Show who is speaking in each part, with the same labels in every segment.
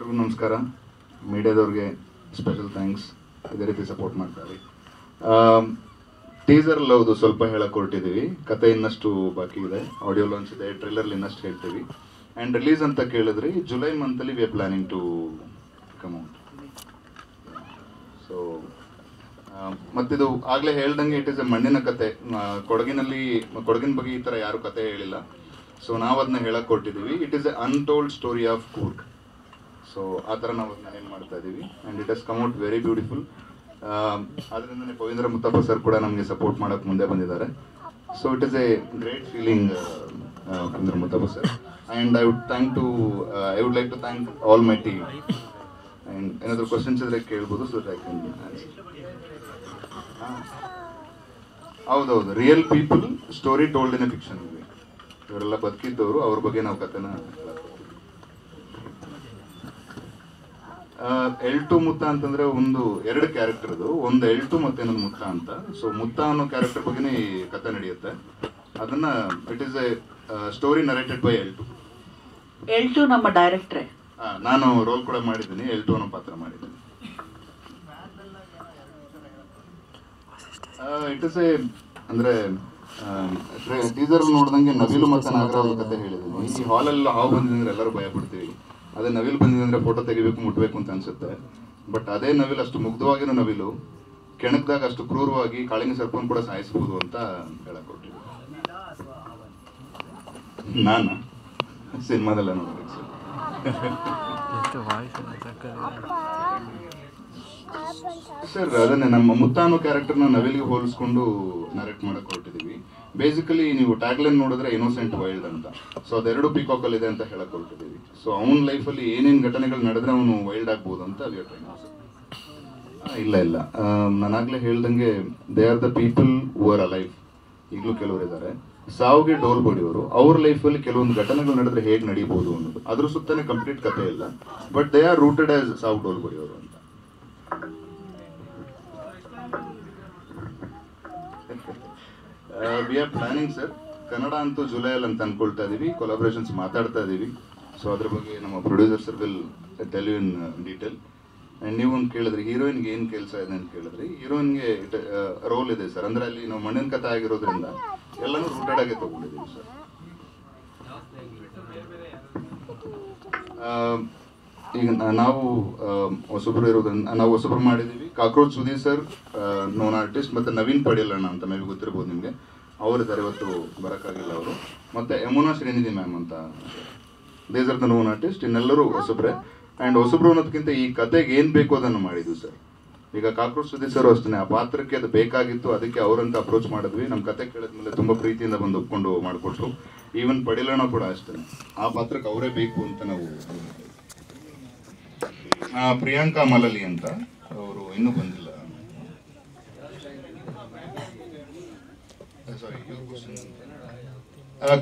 Speaker 1: ಎಲ್ರಿಗೂ ನಮಸ್ಕಾರ. ಮೀಡಿಯಾದವ್ರಿಗೆ special thanks, ಇದೇ ರೀತಿ ಸಪೋರ್ಟ್ ಮಾಡ್ತಾರೆ. ಟೀಸರಲ್ಲಿ ಹೌದು ಸ್ವಲ್ಪ ಹೇಳಕ್ಕೆ ಹೊರಟಿದ್ದೀವಿ, ಕತೆ ಇನ್ನಷ್ಟು ಬಾಕಿ ಇದೆ, ಆಡಿಯೋ ಲಾಂಚ್ ಇದೆ, ಟ್ರೈಲರ್ಲಿ ಇನ್ನಷ್ಟು ಹೇಳ್ತೀವಿ. ಆ್ಯಂಡ್ ರಿಲೀಸ್ ಅಂತ ಕೇಳಿದ್ರಿ, ಜುಲೈ ಮಂತಲ್ಲಿ we are planning to come out. So ಮತ್ತಿದು ಆಗಲೇ ಹೇಳ್ದಂಗೆ ಇಟ್ ಇಸ್ ಎ ಮಣ್ಣಿನ ಕತೆ. ಕೊಡಗಿನ ಬಗ್ಗೆ ಈ ಥರ ಯಾರು ಕತೆ ಹೇಳಿಲ್ಲ, ಸೊ ನಾವು ಅದನ್ನ ಹೇಳಕ್ಕೆ ಕೊಟ್ಟಿದ್ದೀವಿ. It is A untold story of Coorg. So ಆ ಥರ ನಾವು ಅದನ್ನ ಏನು ಮಾಡ್ತಾ ಇದ್ದೀವಿ. And it has come out very beautiful. ಅದರಿಂದನೇ ಪವಿಂದ್ರ ಮುತ್ತಪ್ಪ ಸರ್ ಕೂಡ ನಮಗೆ ಸಪೋರ್ಟ್ ಮಾಡೋಕ್ಕೆ ಮುಂದೆ ಬಂದಿದ್ದಾರೆ. So it is a great feeling, Pavindra Muthappa sir. And I would like to thank all my team. And ಏನಾದರೂ ಕ್ವಶನ್ಸ್ ಇದ್ರೆ ಕೇಳ್ಬೋದು. So I can answer. ಹೌದೌದು, real people story told in a fiction movie. ಇವರೆಲ್ಲ ಬದುಕಿದ್ದವರು, ಅವ್ರ ಬಗ್ಗೆ ನಾವು ಕಥೆನ ಎಲ್ಟು ಮುತ್ತ ಅಂತಂದ್ರೆ ಎರಡು ಕ್ಯಾರೆಕ್ಟರ್ದು, ಒಂದು ಎಲ್ಟು ಮತ್ತೆ ಇನ್ನೊಂದು ಮುತ್ತ ಅಂತ. ಸೊ ಮುತ್ತ ಅನ್ನೋ ಕ್ಯಾರೆಕ್ಟರ್ ಬಗ್ಗೆನೇ ಈ ಕಥೆ ನಡೆಯುತ್ತೆ. ಅದನ್ನ it is a story narrated by ಎಲ್ಟು.
Speaker 2: ಎಲ್ಟು ನಮ್ಮ ಡೈರೆಕ್ಟ್ರೇ.
Speaker 1: ನಾನು ರೋಲ್ ಕೂಡ ಮಾಡಿದ್ದೀನಿ, ಎಲ್ಟು ಅನ್ನೋ ಪಾತ್ರ ಮಾಡಿದ್ದೀನಿ. ಇಟ್ ಇಸ್ ಎ ಅಂದ್ರೆ ಟೀಸರ್ ನೋಡ್ದಂಗೆ ನವಿಲು ಮತ್ತೆ ನಾಗರಾಜ್ ಕತೆ ಹೇಳಿದ್ದೀನಿ. ಈ ಹಾಲಲ್ಲಿ ಹಾವು ಬಂದಿದ್ರೆ ಎಲ್ಲರೂ ಭಯ ಪಡ್ತೀವಿ. ಅದೇ ನವಿಲು ಬಂದಿದೆ ಅಂದ್ರೆ ಫೋಟೋ ತೆಗಿಬೇಕು, ಮುಟ್ಬೇಕು ಅಂತ ಅನ್ಸುತ್ತೆ. ಬಟ್ ಅದೇ ನವಿಲು ಅಷ್ಟು ಮುಗ್ಧವಾಗಿರೋ ನವಿಲು ಕೆಣಕ್ದಾಗ ಅಷ್ಟು ಕ್ರೂರವಾಗಿ ಕಾಳಿಂಗ ಸರ್ಪನ್ ಕೂಡ ಸಾಯಿಸಬಹುದು ಅಂತ ಹೇಳಕ್ ಕೊಟ್ಟಿದ್ದೆ. ನಾನು ಸಿನಿಮಾದಲ್ಲ ನೋಡ್ಬೇಕು ಸರ್. ಅದನ್ನೇ ನಮ್ಮ ಮುತ್ತ ಅನ್ನೋ ಕ್ಯಾರೆಕ್ಟರ್ನ ನವಿಲ್ಗೆ ಹೋಲಿಸ್ಕೊಂಡು ನರೇಟ್ ಮಾಡಕ್ ಹೊರಟಿದೀವಿ. ಬೇಸಿಕಲಿ ನೀವು ಟ್ಯಾಗ್ಲೈನ್ ನೋಡಿದ್ರೆ ಇನ್ನೋಸೆಂಟ್ ವೈಲ್ಡ್ ಅಂತ. ಸೊ ಅದೆರಡು ಪಿಕಾಕಲ್ ಇದೆ ಅಂತ ಹೇಳಕ್ ಹೊರಟಿದೀವಿ. ಸೊ ಅವನ ಲೈಫಲ್ಲಿ ಏನೇನು ಘಟನೆಗಳು ನಡೆದ್ರೆ ಅವನು ವೈಲ್ಡ್ ಆಗ್ಬೋದು ಅಂತ ಇಲ್ಲ ನಾನಾಗ್ಲೇ ಹೇಳ್ದಂಗೆ they are the people who are alive. ಈಗಲೂ ಕೆಲವರು ಇದ್ದಾರೆ. ಸಾವಿಗೆ ಡೋಲ್ ಬಡಿಯೋರು, ಅವ್ರ ಲೈಫಲ್ಲಿ ಕೆಲವೊಂದು ಘಟನೆಗಳು ನಡೆದ್ರೆ ಹೇಗೆ ನಡೀಬಹುದು ಅನ್ನೋದು, ಅದ್ರ ಸುತ್ತನೇ ಕಂಪ್ಲೀಟ್ ಕಥೆ ಇಲ್ಲ. But they are rooted as ಸಾವು ಡೋಲ್ ಬಡಿಯೋರು ಅಂತ. V are planning sir. Kannada ಅಂತೂ ಜುಲೈಯಲ್ಲಿ ಅಂತ ಅನ್ಕೊಳ್ತಾ ಇದೀವಿ. ಕೊಲಾಬ್ರೇಷನ್ಸ್ ಮಾತಾಡ್ತಾ ಇದೀವಿ. ಸೊ ಅದ್ರ ಬಗ್ಗೆ ನಮ್ಮ producer sir will tell you in detail. And ನೀವು ಒಂದು ಕೇಳಿದ್ರಿ ಹೀರೋಯಿನ್ಗೆ ಏನು ಕೆಲಸ ಇದೆ ಅಂತ ಕೇಳಿದ್ರಿ. ಹೀರೋಯಿನ್ಗೆ ರೋಲ್ ಇದೆ ಸರ್. ಅಂದರೆ ಅಲ್ಲಿ ನಾವು ಮಣ್ಣಿನ ಕಥೆ ಆಗಿರೋದ್ರಿಂದ ಎಲ್ಲನೂ ರೂಟೆಡ್ ಆಗಿ ತಗೊಂಡಿದ್ದೀವಿ ಸರ್. ಈಗ ನಾವು ಹೊಸಬ್ರು ಮಾಡಿದ್ದೀವಿ. Cockroach Sudhir sir known artist, ಮತ್ತು ನವೀನ್ ಪಡಿಯಲ್ಲಣ್ಣ ಅಂತ ಮೇ ಬಿ ಗೊತ್ತಿರ್ಬೋದು ನಿಮಗೆ. ಅವರಿದ್ದಾರೆ, ಇವತ್ತು ಬರೋಕ್ಕಾಗಿಲ್ಲ ಅವರು. ಮತ್ತು ಯಮುನಾ ಶ್ರೀನಿಧಿ ಮ್ಯಾಮ್ ಅಂತ, these are the known artist. ಇನ್ನೆಲ್ಲರೂ ಹೊಸಬ್ರೆ. ಆ್ಯಂಡ್ ಹೊಸಬ್ರು ಅನ್ನೋದಕ್ಕಿಂತ ಈ ಕತೆಗೆ ಏನು ಬೇಕು ಅದನ್ನು ಮಾಡಿದ್ವಿ ಸರ್. ಈಗ ಕಾಕ್ರೋಚ್ ಸುದೀರ್ ಸರ್ ಅಷ್ಟೇ, ಆ ಪಾತ್ರಕ್ಕೆ ಅದು ಬೇಕಾಗಿತ್ತು, ಅದಕ್ಕೆ ಅವರಂತ ಅಪ್ರೋಚ್ ಮಾಡಿದ್ವಿ. ನಮ್ಮ ಕತೆ ಕೇಳಿದ್ಮೇಲೆ ತುಂಬ ಪ್ರೀತಿಯಿಂದ ಬಂದು ಒಪ್ಕೊಂಡು ಮಾಡಿಕೊಟ್ರು. ಈವನ್ ಪಡಿಲಣ್ಣ ಕೂಡ ಅಷ್ಟೇ, ಆ ಪಾತ್ರಕ್ಕೆ ಅವರೇ ಬೇಕು ಅಂತ ನಾವು. ಪ್ರಿಯಾಂಕಾ ಮಲಲಿ ಅಂತ, ಅವರು ಇನ್ನೂ ಬಂದಿಲ್ಲ.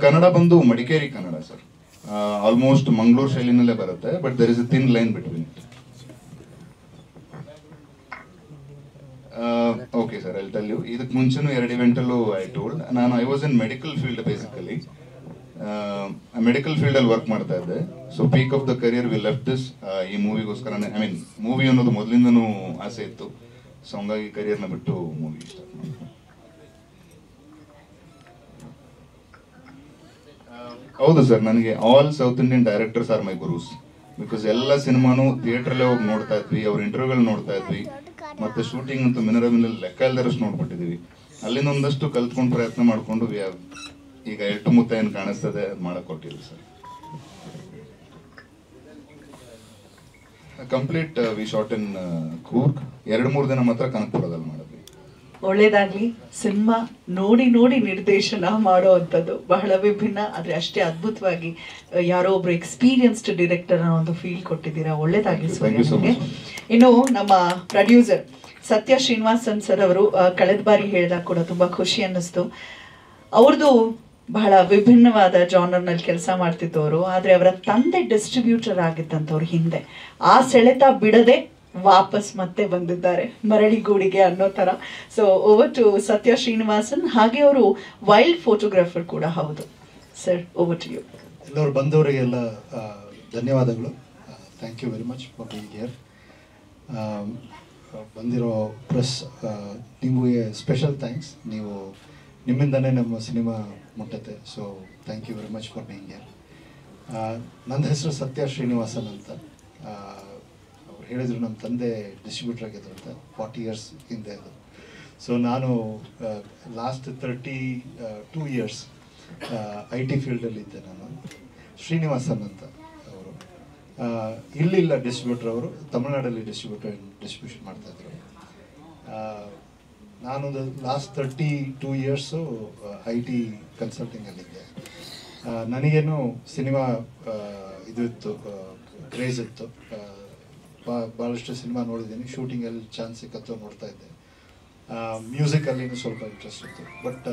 Speaker 1: ಕನ್ನಡ ಬಂದು ಮಡಿಕೇರಿ ಕನ್ನಡ ಸರ್. ಆಲ್ಮೋಸ್ಟ್ ಮಂಗಳೂರು ಶೈಲಿನಲ್ಲೇ ಬರುತ್ತೆ. But there is a thin line between it. Okay sir, I tell you. ಇದಕ್ಕೆ ಮುಂಚೆನೂ 2 ಇವೆಂಟಲ್ಲೂ I told. I was in medical field basically. Medical ಫೀಲ್ಡಲ್ಲಿ ವರ್ಕ್ ಮಾಡ್ತಾ ಇದ್ದೆ. So peak of the career we left this. ಈ ಮೂವಿಗೋಸ್ಕರ movie ಅನ್ನೋದು ಮೊದಲಿಂದನೂ ಆಸೆ ಇತ್ತು. ಸೊ ಹಂಗಾಗಿ ಕರಿಯರ್ನ ಬಿಟ್ಟು ಮೂವಿ ಸ್ಟಾರ್ಟ್ ಮಾಡಿದೆ. ಹೌದು ಸರ್, ನನಗೆ all south Indian directors R my ಗುರೂಸ್. Because ಎಲ್ಲ ಸಿನಿಮಾನು ಥಿಯೇಟ್ರಲ್ಲೇ ಹೋಗಿ ನೋಡ್ತಾ ಇದ್ವಿ, ಅವ್ರ ಇಂಟರ್ವ್ಯೂಗಳು ನೋಡ್ತಾ ಇದ್ವಿ, ಮತ್ತು ಶೂಟಿಂಗ್ ಅಂತೂ ಮಿನರಲ್ ಲೆಕ್ಕ ಇಲ್ದರಷ್ಟು ನೋಡ್ಬಿಟ್ಟಿದ್ವಿ. ಅಲ್ಲಿಂದ ಒಂದಷ್ಟು ಕಲ್ತ್ಕೊಂಡು ಪ್ರಯತ್ನ ಮಾಡಿಕೊಂಡು ಈಗ ಎಲ್ಟು ಮುತ್ತ ಏನು ಕಾಣಿಸ್ತದೆ ಅದು ಮಾಡಕ್ ಕೊಟ್ಟಿದ್ವಿ ಸರ್. ಕಂಪ್ಲೀಟ್ ವಿ ಶಾಟ್ ಇನ್ ಕೂರ್ಗ್. 2-3 ದಿನ ಮಾತ್ರ ಕನಕಪುರದಲ್ಲಿ ಮಾಡಿದ್ವಿ.
Speaker 2: ಒಳ್ಳೇದಾಗ್ಲಿ. ಸಿನಿಮಾ ನೋಡಿ ನಿರ್ದೇಶನ ಮಾಡೋ ಅಂಥದ್ದು ಬಹಳ ವಿಭಿನ್ನ, ಆದರೆ ಅಷ್ಟೇ ಅದ್ಭುತವಾಗಿ ಯಾರೋ ಒಬ್ರು ಎಕ್ಸ್ಪೀರಿಯನ್ಸ್ಡ್ ಡೈರೆಕ್ಟರ್ ಅನ್ನೋ ಒಂದು ಫೀಲ್ ಕೊಟ್ಟಿದ್ದೀರಾ. ಒಳ್ಳೇದಾಗ್ಲಿ ಸೂರ್ಯ. ಇನ್ನು ನಮ್ಮ ಪ್ರೊಡ್ಯೂಸರ್ ಸತ್ಯ ಶ್ರೀನಿವಾಸನ್ ಸರ್ ಅವರು ಕಳೆದ ಬಾರಿ ಹೇಳಿದಾಗ ಕೂಡ ತುಂಬಾ ಖುಷಿ ಅನ್ನಿಸ್ತು. ಅವ್ರದ್ದು ಬಹಳ ವಿಭಿನ್ನವಾದ ಜಾನರ್ನಲ್ಲಿ ಕೆಲಸ ಮಾಡ್ತಿದ್ದವರು, ಆದರೆ ಅವರ ತಂದೆ ಡಿಸ್ಟ್ರಿಬ್ಯೂಟರ್ ಆಗಿದ್ದಂಥವ್ರು ಹಿಂದೆ. ಆ ಸೆಳೆತ ಬಿಡದೆ ವಾಪಸ್ ಮತ್ತೆ ಬಂದಿದ್ದಾರೆ ಮರಳಿಗೂಡಿಗೆ ಅನ್ನೋ ಥರ. ಸೊ ಓವರ್ ಟು ಸತ್ಯ ಶ್ರೀನಿವಾಸನ್. ಹಾಗೆ ಅವರು ವೈಲ್ಡ್ ಫೋಟೋಗ್ರಾಫರ್ ಕೂಡ ಹೌದು. Sir, over to you.
Speaker 3: ಎಲ್ಲರೂ ಬಂದವರಿಗೆಲ್ಲ ಧನ್ಯವಾದಗಳು. Thank you very much for being here. ಬಂದಿರೋ ಪ್ರೆಸ್ ನಿಮಗೆ ಸ್ಪೆಷಲ್ ಥ್ಯಾಂಕ್ಸ್. ನೀವು ನಿಮ್ಮಿಂದನೇ ನಮ್ಮ ಸಿನಿಮಾ ಮುಟ್ಟುತ್ತೆ. So thank you very much for being here. ನನ್ನ ಹೆಸರು ಸತ್ಯ ಶ್ರೀನಿವಾಸನ್ ಅಂತ. ಅವ್ರು ಹೇಳಿದರು ನಮ್ಮ ತಂದೆ ಡಿಸ್ಟ್ರಿಬ್ಯೂಟರ್ ಆಗಿದ್ರು ಅಂತ 40 years ಹಿಂದೆ ಅದು. ಸೊ ನಾನು ಲಾಸ್ಟ್ 32 years IT ಫೀಲ್ಡಲ್ಲಿದ್ದೆ. ನಾನು ಶ್ರೀನಿವಾಸನ್ ಅಂತ ಅವರು ಇಲ್ಲಿಲ್ಲ ಡಿಸ್ಟ್ರಿಬ್ಯೂಟರ್, ಅವರು ತಮಿಳ್ನಾಡಲ್ಲಿ ಡಿಸ್ಟ್ರಿಬ್ಯೂಷನ್ ಮಾಡ್ತಾಯಿದ್ರು. ನಾನೊಂದು ಲಾಸ್ಟ್ 32 years IT ಕನ್ಸಲ್ಟಿಂಗಲ್ಲಿದ್ದೆ. ನನಗೇನು ಸಿನಿಮಾ ಇದು ಇತ್ತು, ಕ್ರೇಜ್ ಇತ್ತು. ಭಾಳಷ್ಟು ಸಿನಿಮಾ ನೋಡಿದ್ದೀನಿ, ಶೂಟಿಂಗಲ್ಲಿ ಚಾನ್ಸ್ ಸಿಕ್ಕತ್ತೋ ನೋಡ್ತಾ ಇದ್ದೆ. ಮ್ಯೂಸಿಕಲ್ಲಿನೂ ಸ್ವಲ್ಪ ಇಂಟ್ರೆಸ್ಟ್ ಇತ್ತು. ಬಟ್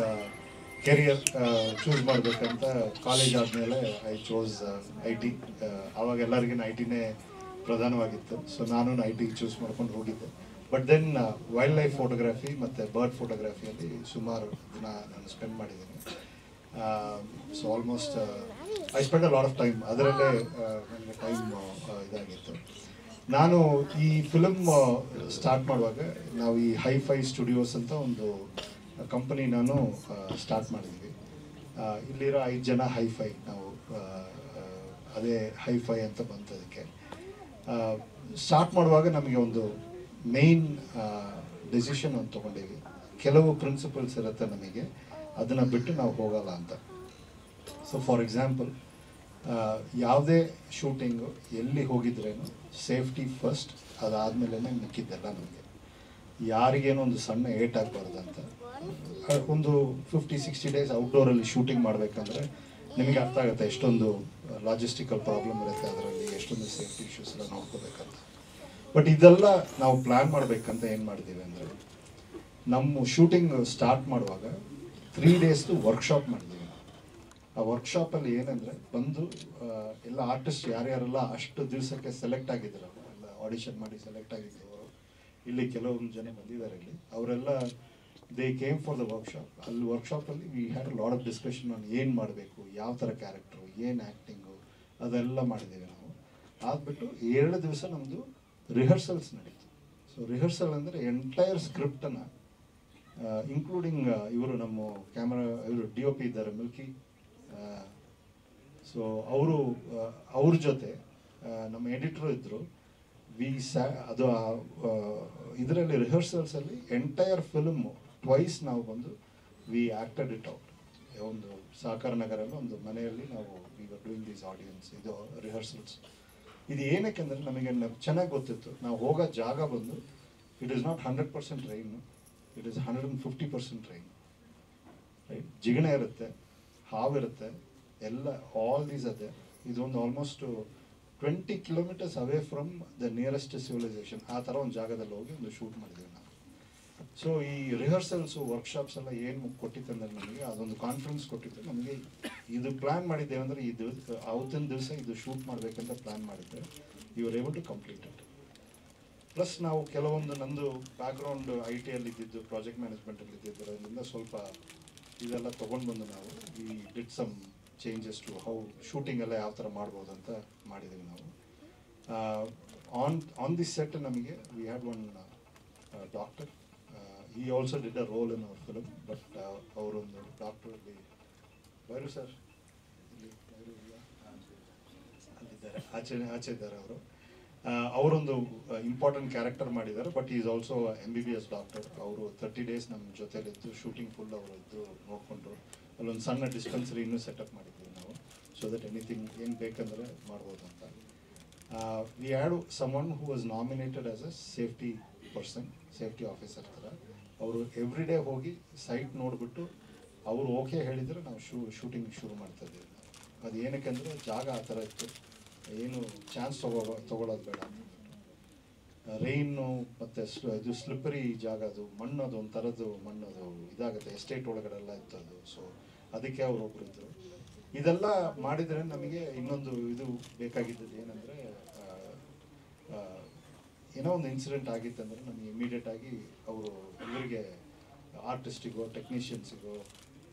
Speaker 3: ಕೆರಿಯರ್ ಚೂಸ್ ಮಾಡಬೇಕಂತ ಕಾಲೇಜ್ ಆದಮೇಲೆ ಐ ಚೂಸ್ IT. ಆವಾಗ ಎಲ್ಲರಿಗಿನ ITನೇ ಪ್ರಧಾನವಾಗಿತ್ತು. ಸೊ ನಾನು IT ಚೂಸ್ ಮಾಡ್ಕೊಂಡು ಹೋಗಿದ್ದೆ. But then wildlife photography ಮತ್ತು ಬರ್ಡ್ ಫೋಟೋಗ್ರಫಿಯಲ್ಲಿ ಸುಮಾರು ದಿನ ನಾನು ಸ್ಪೆಂಡ್ ಮಾಡಿದ್ದೀನಿ. So almost I spend a lot of time ಅದರಲ್ಲೇ. ನನಗೆ ಟೈಮ್ ಇದಾಗಿತ್ತು. ನಾನು ಈ ಫಿಲಮ್ ಸ್ಟಾರ್ಟ್ ಮಾಡುವಾಗ ನಾವು ಈ ಹೈಫೈ ಸ್ಟುಡಿಯೋಸ್ ಅಂತ ಒಂದು ಕಂಪನಿ ನಾನು ಸ್ಟಾರ್ಟ್ ಮಾಡಿದ್ವಿ. ಇಲ್ಲಿರೋ 5 ಜನ ಹೈಫೈ ನಾವು, ಅದೇ ಹೈಫೈ ಅಂತ ಬಂತು. ಅದಕ್ಕೆ ಸ್ಟಾರ್ಟ್ ಮಾಡುವಾಗ ನಮಗೆ ಒಂದು ಮೇನ್ ಡೆಸಿಷನ್ ಒಂದು ತೊಗೊಂಡೀವಿ. ಕೆಲವು ಪ್ರಿನ್ಸಿಪಲ್ಸ್ ಇರುತ್ತೆ ನಮಗೆ, ಅದನ್ನು ಬಿಟ್ಟು ನಾವು ಹೋಗಲ್ಲ ಅಂತ. ಸೊ ಫಾರ್ ಎಕ್ಸಾಂಪಲ್, ಯಾವುದೇ ಶೂಟಿಂಗು ಎಲ್ಲಿ ಹೋಗಿದ್ರೇನು ಸೇಫ್ಟಿ ಫಸ್ಟ್, ಅದಾದಮೇಲೆ ಮಿಕ್ಕಿದ್ದೆಲ್ಲ ನಮಗೆ. ಯಾರಿಗೇನೋ ಒಂದು ಸಣ್ಣ ಏಟ್ ಆಗಬಾರ್ದು ಅಂತ. ಒಂದು 50-60 days ಔಟ್ಡೋರಲ್ಲಿ ಶೂಟಿಂಗ್ ಮಾಡಬೇಕಂದ್ರೆ ನಿಮಗೆ ಅರ್ಥ ಆಗುತ್ತೆ ಎಷ್ಟೊಂದು ಲಾಜಿಸ್ಟಿಕಲ್ ಪ್ರಾಬ್ಲಮ್ ಇರುತ್ತೆ, ಅದರಲ್ಲಿ ಎಷ್ಟೊಂದು ಸೇಫ್ಟಿ ಇಶ್ಯೂಸ್ ಎಲ್ಲ ನೋಡ್ಕೋಬೇಕಂತ. ಬಟ್ ಇದೆಲ್ಲ ನಾವು ಪ್ಲ್ಯಾನ್ ಮಾಡಬೇಕಂತ ಏನು ಮಾಡಿದ್ದೀವಿ ಅಂದರೆ, ನಮ್ಮ ಶೂಟಿಂಗ್ ಸ್ಟಾರ್ಟ್ ಮಾಡುವಾಗ 3 days ವರ್ಕ್ಶಾಪ್ ಮಾಡಿದ್ದೀವಿ. ಆ ವರ್ಕ್ಶಾಪಲ್ಲಿ ಏನಂದರೆ, ಬಂದು ಎಲ್ಲ ಆರ್ಟಿಸ್ಟ್ ಯಾರ್ಯಾರೆಲ್ಲ ಅಷ್ಟು ದಿವಸಕ್ಕೆ ಸೆಲೆಕ್ಟ್ ಆಗಿದ್ರು, ಎಲ್ಲ ಆಡಿಷನ್ ಮಾಡಿ ಸೆಲೆಕ್ಟ್ ಆಗಿದ್ರು. ಇಲ್ಲಿ ಕೆಲವೊಂದು ಜನ ಬಂದಿದ್ದಾರೆ ಇಲ್ಲಿ, ಅವರೆಲ್ಲ they came for the workshop. ಅಲ್ಲಿ ವರ್ಕ್ಶಾಪಲ್ಲಿ we had a lot of discussion on ಏನು ಮಾಡಬೇಕು, ಯಾವ ಥರ ಕ್ಯಾರೆಕ್ಟ್ರು, ಏನು ಆ್ಯಕ್ಟಿಂಗು, ಅದೆಲ್ಲ ಮಾಡಿದ್ದೀವಿ ನಾವು. ಆದ್ಬಿಟ್ಟು 2 ದಿವಸ ನಮ್ಮದು ರಿಹರ್ಸಲ್ಸ್ ನಡೀತು. ಸೊ ರಿಹರ್ಸಲ್ ಅಂದರೆ ಎಂಟೈರ್ ಸ್ಕ್ರಿಪ್ಟನ್ನು ಇನ್ಕ್ಲೂಡಿಂಗ್ ಇವರು ನಮ್ಮ ಕ್ಯಾಮ್ರಾ ಇವರು DOP ಇದ್ದಾರೆ ಮಿಲ್ಕಿ. ಸೊ ಅವ್ರ ಜೊತೆ ನಮ್ಮ ಎಡಿಟ್ರು ಇದ್ದರು. ಅದು ಇದರಲ್ಲಿ ರಿಹರ್ಸಲ್ಸಲ್ಲಿ ಎಂಟೈರ್ ಫಿಲ್ಮು ಟ್ವೈಸ್ ನಾವು ಬಂದು ವಿ ಆ್ಯಕ್ಟೆಡ್ ಇಟ್ ಔಟ್. ಒಂದು ಸಹಕಾರ ನಗರಲ್ಲಿ ಒಂದು ಮನೆಯಲ್ಲಿ ನಾವು we were doing these audience, ಇದು ರಿಹರ್ಸಲ್ಸ್. ಇದು ಏನಕ್ಕೆ ಅಂದರೆ ನಮಗೆ ಚೆನ್ನಾಗಿ ಗೊತ್ತಿತ್ತು, ನಾವು ಹೋಗೋ ಜಾಗ ಬಂದು it is not 100% rain, it is 150% rain. Right, ಜಿಗಣ ಇರುತ್ತೆ, ಹಾವಿರುತ್ತೆ, ಎಲ್ಲ ಆಲ್ ದೀಸ್ ಅದೇ. ಇದೊಂದು almost 20 kilometers away from the nearest civilisation. ಆ ಥರ ಒಂದು ಜಾಗದಲ್ಲಿ ಹೋಗಿ ಒಂದು ಶೂಟ್ ಮಾಡಿದ್ದೀವಿ ನಾವು. ಸೊ ಈ ರಿಹರ್ಸಲ್ಸು ವರ್ಕ್ಶಾಪ್ಸ್ ಎಲ್ಲ ಏನು ಕೊಟ್ಟಿತ್ತು ಅಂದರೆ ನಮಗೆ ಅದೊಂದು ಕಾನ್ಫಿಡೆನ್ಸ್ ಕೊಟ್ಟಿತ್ತು. ನಮಗೆ ಇದು ಪ್ಲ್ಯಾನ್ ಮಾಡಿದ್ದೇವೆ ಅಂದರೆ ಅವತ್ತಿನ ದಿವಸ ಇದು ಶೂಟ್ ಮಾಡಬೇಕಂತ ಪ್ಲ್ಯಾನ್ ಮಾಡಿದ್ದೆ. You are able to complete it. Plus ನಾವು ಕೆಲವೊಂದು ನಂದು ಬ್ಯಾಕ್ಗ್ರೌಂಡ್ IT-ಅಲ್ಲಿ ಇದ್ದಿದ್ದು, ಪ್ರಾಜೆಕ್ಟ್ ಮ್ಯಾನೇಜ್ಮೆಂಟಲ್ಲಿ ಇದ್ದಿದ್ದು, ಅದರಿಂದ ಸ್ವಲ್ಪ ಇದೆಲ್ಲ ತೊಗೊಂಡು ಬಂದು ನಾವು ಈ did some changes to how shooting ಎಲ್ಲ ಯಾವ ಥರ ಮಾಡ್ಬೋದು ಅಂತ ಮಾಡಿದ್ದೀವಿ ನಾವು. ಆನ್ ದಿಸ್ ಸೆಟ್ ನಮಗೆ we had one doctor. He also did a role in our film. But ಅವರೊಂದು ಡಾಕ್ಟ್ರಲ್ಲಿ ಬೈರು ಸರ್ ಇಲ್ಲಿ ಅಲ್ಲಿದ್ದಾರೆ, ಆಚೆ ಇದ್ದಾರೆ ಅವರು. ಅವರೊಂದು ಇಂಪಾರ್ಟೆಂಟ್ ಕ್ಯಾರೆಕ್ಟರ್ ಮಾಡಿದ್ದಾರೆ. But is also MBBS doctor. ಅವರು 30 days ನಮ್ಮ ಜೊತೆಲಿದ್ದು ಶೂಟಿಂಗ್ ಫುಲ್ ಅವರು ಇದ್ದು ನೋಡಿಕೊಂಡ್ರು. ಅಲ್ಲೊಂದು ಸಣ್ಣ ಡಿಸ್ಪೆನ್ಸರಿ ಇನ್ನೂ ಸೆಟಪ್ ಮಾಡಿದ್ವಿ ನಾವು, ಸೊ ದಟ್ ಎನಿಥಿಂಗ್ ಏನು ಬೇಕಂದರೆ ಮಾಡ್ಬೋದು ಅಂತ. We had someone who was nominated as a safety person, safety officer ಥರ. ಅವರು ಎವ್ರಿ ಡೇ ಹೋಗಿ ಸೈಟ್ ನೋಡಿಬಿಟ್ಟು ಅವರು ಓಕೆ ಹೇಳಿದರೆ ನಾವು ಶೂಟಿಂಗ್ ಶುರು ಮಾಡ್ತಾಯಿದ್ದೀವಿ. ಅದು ಏನಕ್ಕೆ ಅಂದರೆ ಜಾಗ ಆ ಥರ ಇತ್ತು, ಏನು ಚಾನ್ಸ್ ತೊಗೊಳೋದು ಬೇಡ. ರೈನು ಮತ್ತು ಇದು ಸ್ಲಿಪ್ಪರಿ ಜಾಗ, ಅದು ಮಣ್ಣು, ಅದು ಒಂಥರದ್ದು ಮಣ್ಣು, ಅದು ಇದಾಗುತ್ತೆ, ಎಸ್ಟೇಟ್ ಒಳಗಡೆಲ್ಲ ಇತ್ತು ಅದು. ಸೊ ಅದಕ್ಕೆ ಅವರೊಬ್ಬರು ಇದ್ದರು. ಇದೆಲ್ಲ ಮಾಡಿದರೆ ನಮಗೆ ಇನ್ನೊಂದು ಇದು ಬೇಕಾಗಿದ್ದದ್ದು ಏನಂದರೆ, ಏನೋ ಒಂದು ಇನ್ಸಿಡೆಂಟ್ ಆಗಿತ್ತಂದರೆ ನಮಗೆ ಇಮಿಡಿಯೇಟಾಗಿ ಅವರು ಇವರಿಗೆ ಆರ್ಟಿಸ್ಟಿಗೋ ಟೆಕ್ನಿಷಿಯನ್ಸಿಗೋ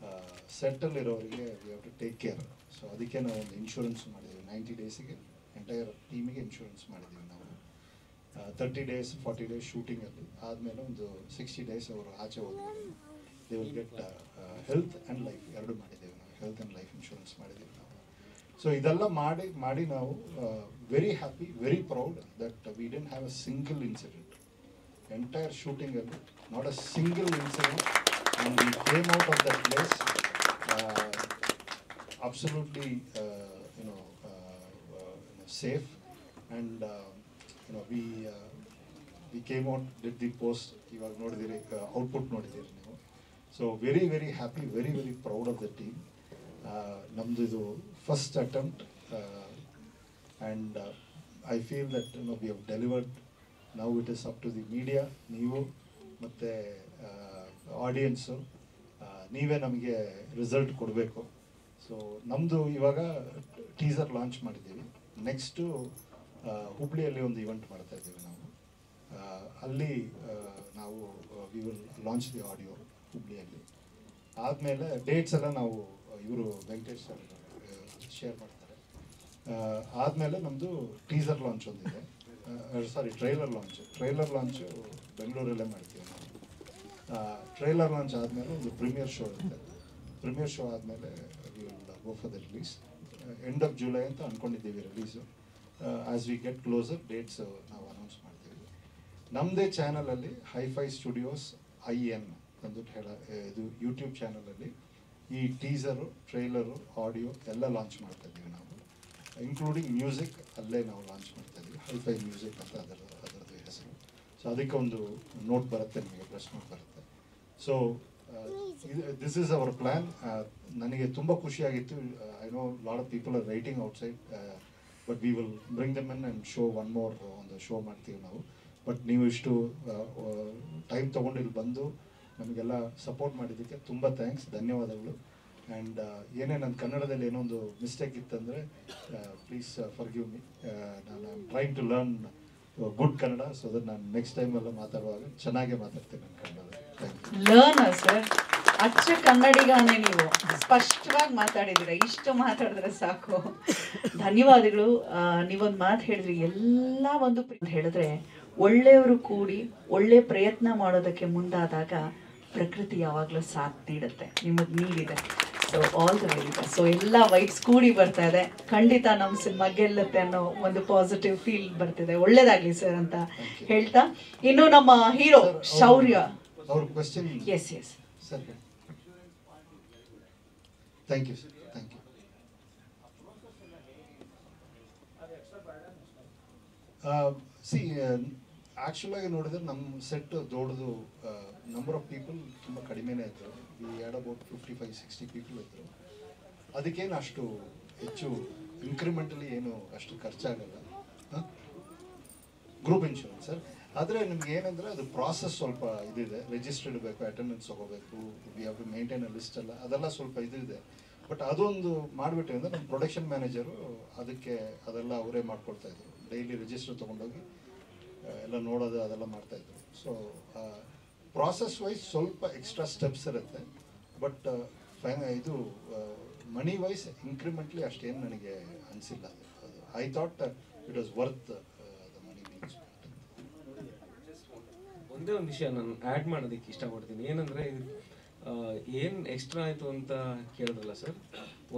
Speaker 3: ಸೆಟ್ಟಲ್ಲಿರೋರಿಗೆ we have to take care. So ಅದಕ್ಕೆ ನಾವು ಒಂದು ಇನ್ಶೂರೆನ್ಸ್ ಮಾಡಿದ್ದೀವಿ 90 days ಎಂಟೈರ್ ಟೀಮಿಗೆ ಇನ್ಶೂರೆನ್ಸ್ ಮಾಡಿದ್ದೀವಿ ನಾವು. 30 days 40 days ಶೂಟಿಂಗಲ್ಲಿ ಆದಮೇಲೆ ಒಂದು 60 days ಅವರು ಆಚೆ ಹೋದ್ಮೇಲೆ they will get health and life ಎರಡು ಮಾಡಿದ್ದೇವೆ ನಾವು. ಹೆಲ್ತ್ ಆ್ಯಂಡ್ ಲೈಫ್ ಇನ್ಶೂರೆನ್ಸ್ ಮಾಡಿದ್ದೀವಿ ನಾವು. ಸೊ ಇದೆಲ್ಲ ಮಾಡಿ ನಾವು very happy, very proud that we didn't have a single incident entire ಶೂಟಿಂಗಲ್ಲಿ, not a single incident. And we came out of that place absolutely safe, and we came out, did the post, ivaga nodidiri, output nodidiri ನೀವು. So very happy, very proud of the team. Namdu idu first attempt, and I feel that we have delivered. Now it is up to the media, ನೀವು ಮತ್ತೆ audience, ನೀವೇ ನಮಗೆ result ಕೊಡಬೇಕು. So ನಮ್ಮದು ಇವಾಗ teaser launch ಮಾಡಿದ್ದೀವಿ. Next ಹುಬ್ಳಿಯಲ್ಲಿ ಒಂದು ಇವೆಂಟ್ ಮಾಡ್ತಾ ಇದ್ದೀವಿ ನಾವು. ಅಲ್ಲಿ ನಾವು we will launch the audio ಹುಬ್ಳಿಯಲ್ಲಿ. ಆದಮೇಲೆ ಡೇಟ್ಸ್ ಎಲ್ಲ ನಾವು ಇವರು ವೆಂಕಟೇಶ್ ಸರ್ ಶೇರ್ ಮಾಡ್ತಾರೆ. ಆದಮೇಲೆ ನಮ್ಮದು ಟೀಸರ್ ಲಾಂಚ್ ಒಂದಿದೆ, ಟ್ರೈಲರ್ ಲಾಂಚು ಬೆಂಗಳೂರಲ್ಲೇ ಮಾಡ್ತೀವಿ ನಾವು. ಟ್ರೈಲರ್ ಲಾಂಚ್ ಆದಮೇಲೆ ಒಂದು ಪ್ರೀಮಿಯರ್ ಶೋ ಇರುತ್ತೆ. ಪ್ರೀಮಿಯರ್ ಶೋ ಆದಮೇಲೆ we will go for the release. End of July ಅಂತ ಅಂದ್ಕೊಂಡಿದ್ದೀವಿ release. As we get closer dates ನಾವು ಅನೌನ್ಸ್ ಮಾಡ್ತೀವಿ. ನಮ್ಮದೇ ಚಾನಲಲ್ಲಿ ಹೈಫೈ ಸ್ಟುಡಿಯೋಸ್ IN ಅಂದ್ಬಿಟ್ಟು ಇದು ಯೂಟ್ಯೂಬ್ ಚಾನಲಲ್ಲಿ ಈ ಟೀಸರು, ಟ್ರೈಲರು, ಆಡಿಯೋ ಎಲ್ಲ ಲಾಂಚ್ ಮಾಡ್ತಾ ಇದ್ದೀವಿ ನಾವು. ಇನ್ಕ್ಲೂಡಿಂಗ್ ಮ್ಯೂಸಿಕ್ ಅಲ್ಲೇ ನಾವು ಲಾಂಚ್ ಮಾಡ್ತಾ ಇದ್ದೀವಿ. ಹೈಫೈ ಮ್ಯೂಸಿಕ್ ಅಂತ ಅದರದ್ದು ಹೆಸರು. ಸೊ ಅದಕ್ಕೆ ಒಂದು ನೋಟ್ ಬರುತ್ತೆ, ನಿಮಗೆ ಪ್ರೆಸ್ ನೋಟ್ ಬರುತ್ತೆ. So this is our plan. ನನಗೆ ತುಂಬ ಖುಷಿಯಾಗಿತ್ತು. I know lot of people are writing outside, but we will bring dum in and show one more ಒಂದು ಶೋ ಮಾಡ್ತೀವಿ ನಾವು. ಬಟ್ ನೀವು ಇಷ್ಟು ಟೈಮ್ ತೊಗೊಂಡು ಇಲ್ಲಿ ಬಂದು ನಮಗೆಲ್ಲ ಸಪೋರ್ಟ್ ಮಾಡಿದ್ದಕ್ಕೆ ತುಂಬ ಥ್ಯಾಂಕ್ಸ್, ಧನ್ಯವಾದಗಳು. ಆ್ಯಂಡ್ ಏನೇ ನನ್ನ ಕನ್ನಡದಲ್ಲಿ ಏನೋ ಒಂದು ಮಿಸ್ಟೇಕ್ ಇತ್ತಂದರೆ ಪ್ಲೀಸ್ ಫರ್ಗಿವ್ ಮಿ. ನಾನು I am trying to learn good Kannada, so that ನಾನು ನೆಕ್ಸ್ಟ್ ಟೈಮ್ ಎಲ್ಲ ಮಾತಾಡುವಾಗ ಚೆನ್ನಾಗೇ ಮಾತಾಡ್ತೀನಿ ನನ್ನ ಕನ್ನಡದಲ್ಲಿ.
Speaker 2: ಲರ್ನರ್ ಸರ್, ಅಚ್ಚ ಕನ್ನಡಿಗಾನೆ ನೀವು, ಸ್ಪಷ್ಟವಾಗಿ ಮಾತಾಡಿದ್ದೀರ. ಇಷ್ಟು ಮಾತಾಡಿದ್ರೆ ಸಾಕು. ಧನ್ಯವಾದಗಳು. ನೀವೊಂದು ಮಾತು ಹೇಳಿದ್ರಿ, ಎಲ್ಲ ಒಂದು ಹೇಳಿದ್ರೆ ಒಳ್ಳೆಯವರು ಕೂಡಿ ಒಳ್ಳೆ ಪ್ರಯತ್ನ ಮಾಡೋದಕ್ಕೆ ಮುಂದಾದಾಗ ಪ್ರಕೃತಿ ಯಾವಾಗಲೂ ಸಾಥ್ ನೀಡುತ್ತೆ, ನಿಮಗೆ ನೀಡಿದೆ. So all the very best. So ಎಲ್ಲ ವೈಬ್ಸ್ ಕೂಡಿ ಬರ್ತಾ ಇದೆ. ಖಂಡಿತ ನಮ್ಮ ಸಿನಿಮಾ ಗೆಲ್ಲುತ್ತೆ ಅನ್ನೋ ಒಂದು ಪಾಸಿಟಿವ್ ಫೀಲ್ ಬರ್ತಿದೆ. ಒಳ್ಳೇದಾಗ್ಲಿ ಸರ್ ಅಂತ ಹೇಳ್ತಾ, ಇನ್ನು ನಮ್ಮ hero Shaurya. Yes
Speaker 3: sir, thank you sir, thank you. See ಆ್ಯಕ್ಚುಲಾಗಿ ನೋಡಿದ್ರೆ ನಮ್ಮ ಸೆಟ್ ದೊಡ್ಡದು, ನಂಬರ್ ಆಫ್ ಪೀಪಲ್ ತುಂಬ ಕಡಿಮೆನೇ ಇದ್ದರು. ವಿ ಹ್ಯಾಡ್ ಅಬೌಟ್ 55-60 ಪೀಪಲ್ ಇದ್ದರು. ಅದಕ್ಕೇನು ಅಷ್ಟು ಹೆಚ್ಚು ಇನ್ಕ್ರಿಮೆಂಟಲಿ ಏನು ಅಷ್ಟು ಖರ್ಚಾಗಲ್ಲ. Group insurance sir. ಆದರೆ ನಿಮ್ಗೆ ಏನಂದರೆ ಅದು ಪ್ರಾಸೆಸ್ ಸ್ವಲ್ಪ ಇದಿದೆ. ರಿಜಿಸ್ಟರ್ಡ್ ಬೇಕು, ಅಟೆಂಡೆನ್ಸ್ ತೊಗೋಬೇಕು, we have to maintain a list ಎಲ್ಲ, ಅದೆಲ್ಲ ಸ್ವಲ್ಪ ಇದಿದೆ. ಬಟ್ ಅದೊಂದು ಮಾಡಿಬಿಟ್ಟು ಅಂದರೆ ನಮ್ಮ ಪ್ರೊಡಕ್ಷನ್ ಮ್ಯಾನೇಜರು ಅದೆಲ್ಲ ಅವರೇ ಮಾಡ್ಕೊಳ್ತಾಯಿದ್ರು. ಡೈಲಿ ರಿಜಿಸ್ಟರ್ ತೊಗೊಂಡೋಗಿ ಎಲ್ಲ ನೋಡೋದು ಅದೆಲ್ಲ ಮಾಡ್ತಾಯಿದ್ರು. ಸೊ ಪ್ರಾಸೆಸ್ ವೈಸ್ ಸ್ವಲ್ಪ ಎಕ್ಸ್ಟ್ರಾ ಸ್ಟೆಪ್ಸ್ ಇರುತ್ತೆ. ಬಟ್ ಇದು ಮನಿ ವೈಸ್ ಇನ್ಕ್ರಿಮೆಂಟ್ಲಿ ಅಷ್ಟೇನು ನನಗೆ ಅನಿಸಿಲ್ಲ. ಅದು I thought it was worth the money being spent.
Speaker 4: ಒಂದೇ ಒಂದು ವಿಷಯ ನಾನು ಆ್ಯಡ್ ಮಾಡೋದಕ್ಕೆ ಇಷ್ಟಪಡ್ತೀನಿ. ಏನಂದರೆ ಏನು ಎಕ್ಸ್ಟ್ರಾ ಆಯಿತು ಅಂತ ಕೇಳಿದ್ರಲ್ಲ ಸರ್,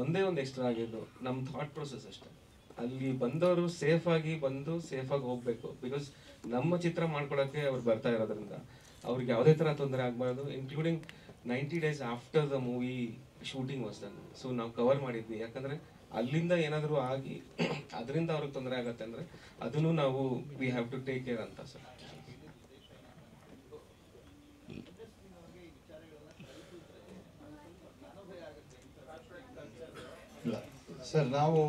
Speaker 4: ಒಂದೇ ಒಂದು ಎಕ್ಸ್ಟ್ರಾ ಆಗಿದ್ದು ನಮ್ಮ ಥಾಟ್ ಪ್ರೊಸೆಸ್ ಅಷ್ಟೇ. ಅಲ್ಲಿ ಬಂದವರು ಸೇಫಾಗಿ ಬಂದು ಸೇಫಾಗಿ ಹೋಗಬೇಕು. ಬಿಕಾಸ್ ನಮ್ಮ ಚಿತ್ರ ಮಾಡ್ಕೊಳ್ಳೋಕ್ಕೆ ಅವ್ರು ಬರ್ತಾ ಇರೋದ್ರಿಂದ ಅವ್ರಿಗೆ ಯಾವುದೇ ಥರ ತೊಂದರೆ ಆಗಬಾರ್ದು. Including 90 days after the movie shooting was done. So ನಾವು ಕವರ್ ಮಾಡಿದ್ವಿ. ಯಾಕಂದರೆ ಅಲ್ಲಿಂದ ಏನಾದರೂ ಆಗಿ ಅದರಿಂದ ಅವ್ರಿಗೆ ತೊಂದರೆ ಆಗತ್ತೆ ಅಂದರೆ ಅದನ್ನು ನಾವು we have to take care ಅಂತ ಸರ್.
Speaker 3: ಇಲ್ಲ ಸರ್, ನಾವು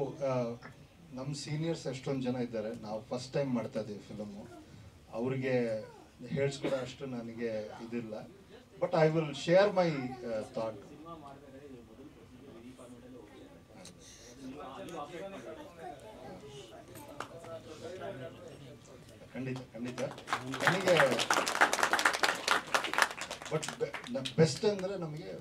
Speaker 3: ನಮ್ಮ ಸೀನಿಯರ್ಸ್ ಎಷ್ಟೊಂದು ಜನ ಇದ್ದಾರೆ. ನಾವು ಫಸ್ಟ್ ಟೈಮ್ ಮಾಡ್ತಾ ಇದ್ದೀವಿ ಫಿಲಮು. ಅವ್ರಿಗೆ ಹೇಳಿಸ್ಕೊಡೋ ಅಷ್ಟು ನನಗೆ ಇದಿಲ್ಲ. But I will share my thought. ಖಂಡಿತ ನನಗೆ ಬಟ್ ಬೆಸ್ಟ್ ಅಂದರೆ ನಮಗೆ